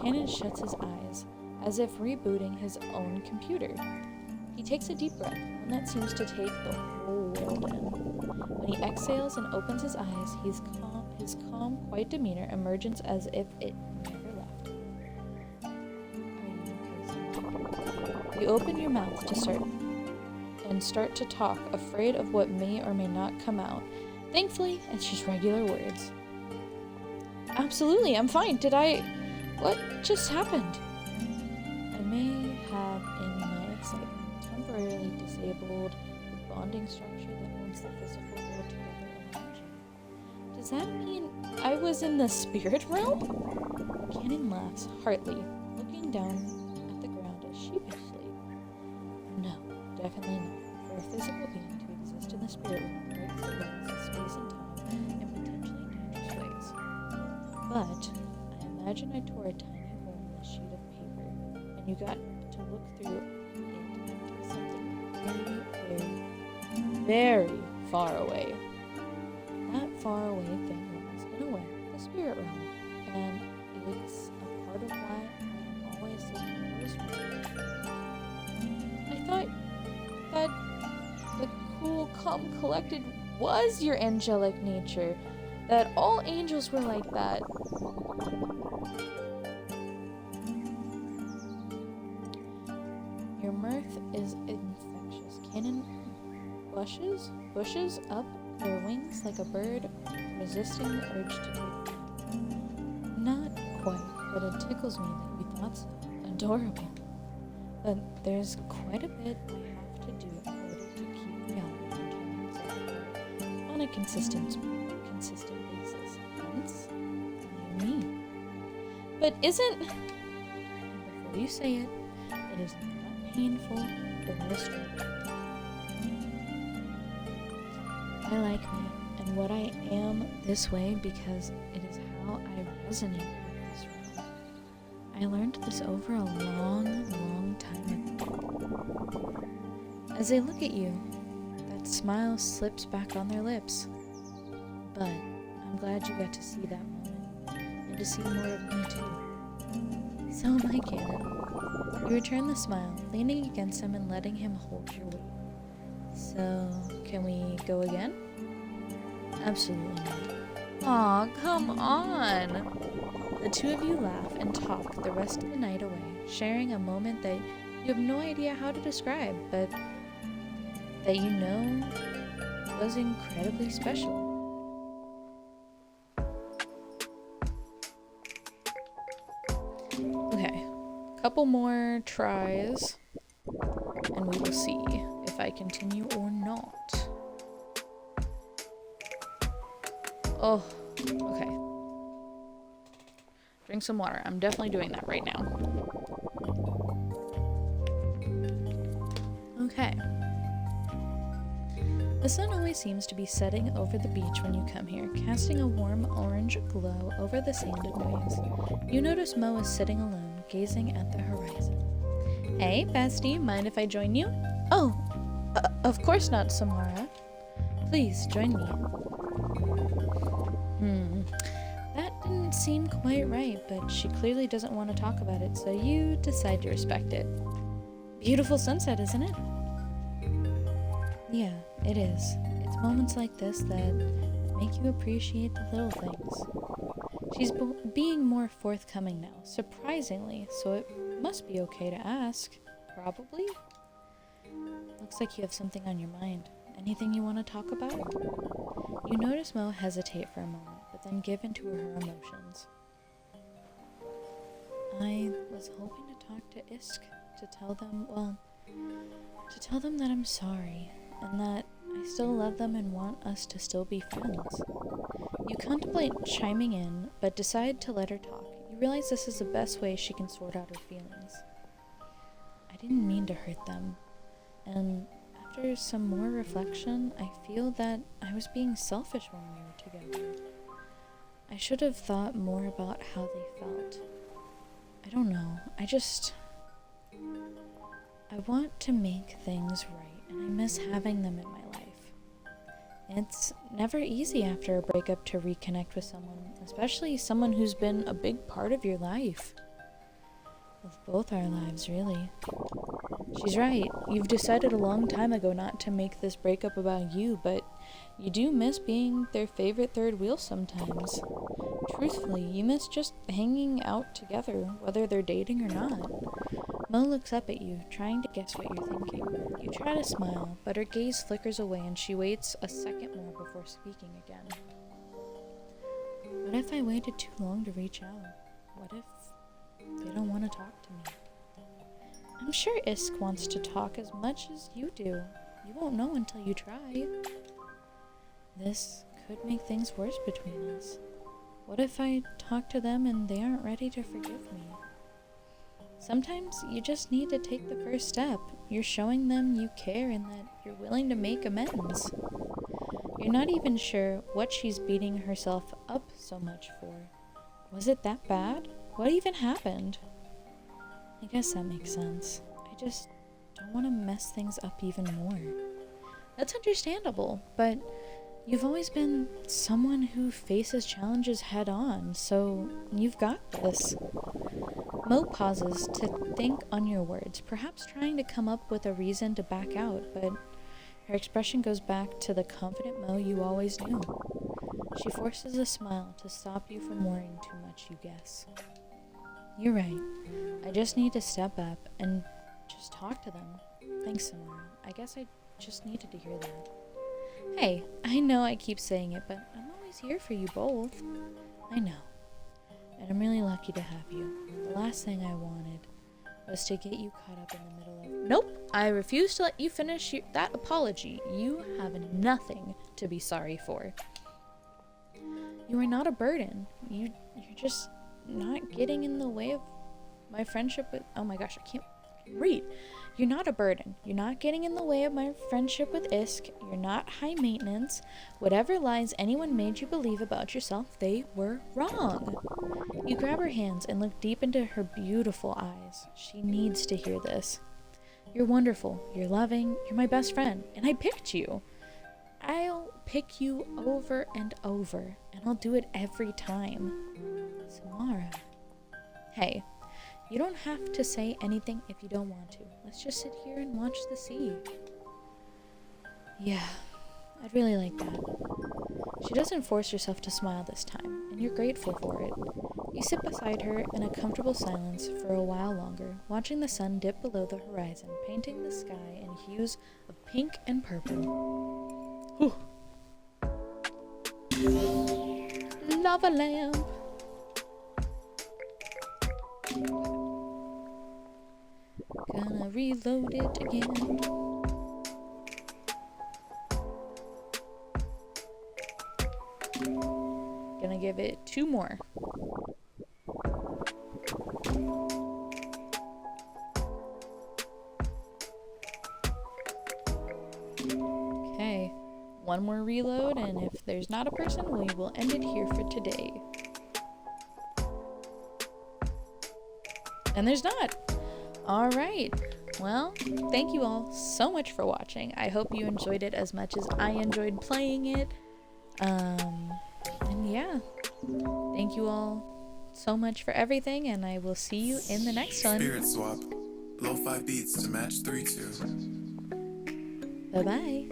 Canon shuts his eyes, as if rebooting his own computer. He takes a deep breath, and that seems to take the whole world in. When he exhales and opens his eyes, his calm, quiet demeanor emerges as if it never left. You open your mouth to start to talk, afraid of what may or may not come out. Thankfully, it's just regular words. Absolutely, I'm fine. What just happened? I may have, in my excitement, temporarily disabled the bonding structure that holds the physical world together around you. Does that mean I was in the spirit realm? Canon laughs heartily, looking down at the ground as sheepishly. No, definitely not. For a physical being to exist in the spirit realm breaks the limits of space and time in potentially dangerous ways. But I imagine I tore a tiny hole in the sheet of paper, and you got to look through it into something very, very very far away. That far away thing was, in a way, the spirit realm, and it's a part of why I'm always looking for. I thought that the cool, calm, collected was your angelic nature, that all angels were like that. Your mirth is infectious. Cannon bushes up their wings like a bird resisting the urge to take flight. Not quite, but it tickles me that you thought so. Adorable. But there's quite a bit I have to do in order to keep reality returning on a consistent basis. Hence, I mean. But isn't... Before you say it, it is not painful or strange. I like me and what I am this way because it is how I resonate with this realm. I learned this over a long, long time ago. As I look at you, that smile slips back on their lips. But I'm glad you got to see that moment and to see more of me too. So am I, Cannon. You return the smile, leaning against him and letting him hold your weight. So, can we go again? Absolutely not. Aw, come on! The two of you laugh and talk the rest of the night away, sharing a moment that you have no idea how to describe, but that you know was incredibly special. Okay, couple more tries, and we will see if I continue or not. Oh, okay. Drink some water. I'm definitely doing that right now. Okay. The sun always seems to be setting over the beach when you come here, casting a warm orange glow over the sanded waves. You notice Mo is sitting alone, gazing at the horizon. Hey, bestie, mind if I join you? Oh, of course not, Samara. Please, join me. That didn't seem quite right, but she clearly doesn't want to talk about it, so you decide to respect it. Beautiful sunset, isn't it? Yeah, it is. It's moments like this that make you appreciate the little things. She's being more forthcoming now, surprisingly, so it must be okay to ask. Probably? Looks like you have something on your mind. Anything you want to talk about? You notice Mo hesitate for a moment, but then give into her emotions. I was hoping to talk to Isk to tell them that I'm sorry, and that I still love them and want us to still be friends. You contemplate chiming in, but decide to let her talk. You realize this is the best way she can sort out her feelings. I didn't mean to hurt them, and after some more reflection, I feel that I was being selfish when we were together. I should have thought more about how they felt. I don't know, I want to make things right, and I miss having them in my life. It's never easy after a breakup to reconnect with someone, especially someone who's been a big part of your life. Of both our lives, really. She's right. You've decided a long time ago not to make this breakup about you, but you do miss being their favorite third wheel sometimes. Truthfully, you miss just hanging out together, whether they're dating or not. Mo looks up at you, trying to guess what you're thinking. You try to smile, but her gaze flickers away and she waits a second more before speaking again. What if I waited too long to reach out? What if they don't want to talk to me? I'm sure Isk wants to talk as much as you do. You won't know until you try. This could make things worse between us. What if I talk to them and they aren't ready to forgive me? Sometimes you just need to take the first step. You're showing them you care and that you're willing to make amends. You're not even sure what she's beating herself up so much for. Was it that bad? What even happened? I guess that makes sense. I just don't want to mess things up even more. That's understandable, but you've always been someone who faces challenges head on, so you've got this. Mo pauses to think on your words, perhaps trying to come up with a reason to back out, but her expression goes back to the confident Mo you always knew. She forces a smile to stop you from worrying too much, you guess. You're right. I just need to step up and just talk to them. Thanks, Samara. I guess I just needed to hear that. Hey, I know I keep saying it, but I'm always here for you both. I know. And I'm really lucky to have you. The last thing I wanted was to get you caught up in the middle of... Nope! I refuse to let you finish that apology. You have nothing to be sorry for. You are not a burden. You're just not getting in the way of my friendship with... Oh my gosh, I can't read. You're not a burden. You're not getting in the way of my friendship with Isk. You're not high maintenance. Whatever lies anyone made you believe about yourself, they were wrong. You grab her hands and look deep into her beautiful eyes. She needs to hear this. You're wonderful. You're loving. You're my best friend. And I picked you. I'll pick you over and over. And I'll do it every time. Samara. Hey. You don't have to say anything if you don't want to. Let's just sit here and watch the sea. Yeah, I'd really like that. She doesn't force herself to smile this time, and you're grateful for it. You sit beside her in a comfortable silence for a while longer, watching the sun dip below the horizon, painting the sky in hues of pink and purple. Lava lamp. Gonna reload it again. Gonna give it 2 more. Okay, 1 more reload, and if there's not a person, we will end it here for today. And there's not. All right. Well, thank you all so much for watching. I hope you enjoyed it as much as I enjoyed playing it. And yeah, thank you all so much for everything, and I will see you in the next one. Spirit swap. Lo-fi beats to match 3-2. Bye-bye.